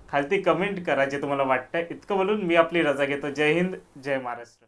खालती कमेंट करा जे तुम्हाला वाटतं. इतकं बोलून मी आपली रजा घेतो. जय हिंद, जय महाराष्ट्र.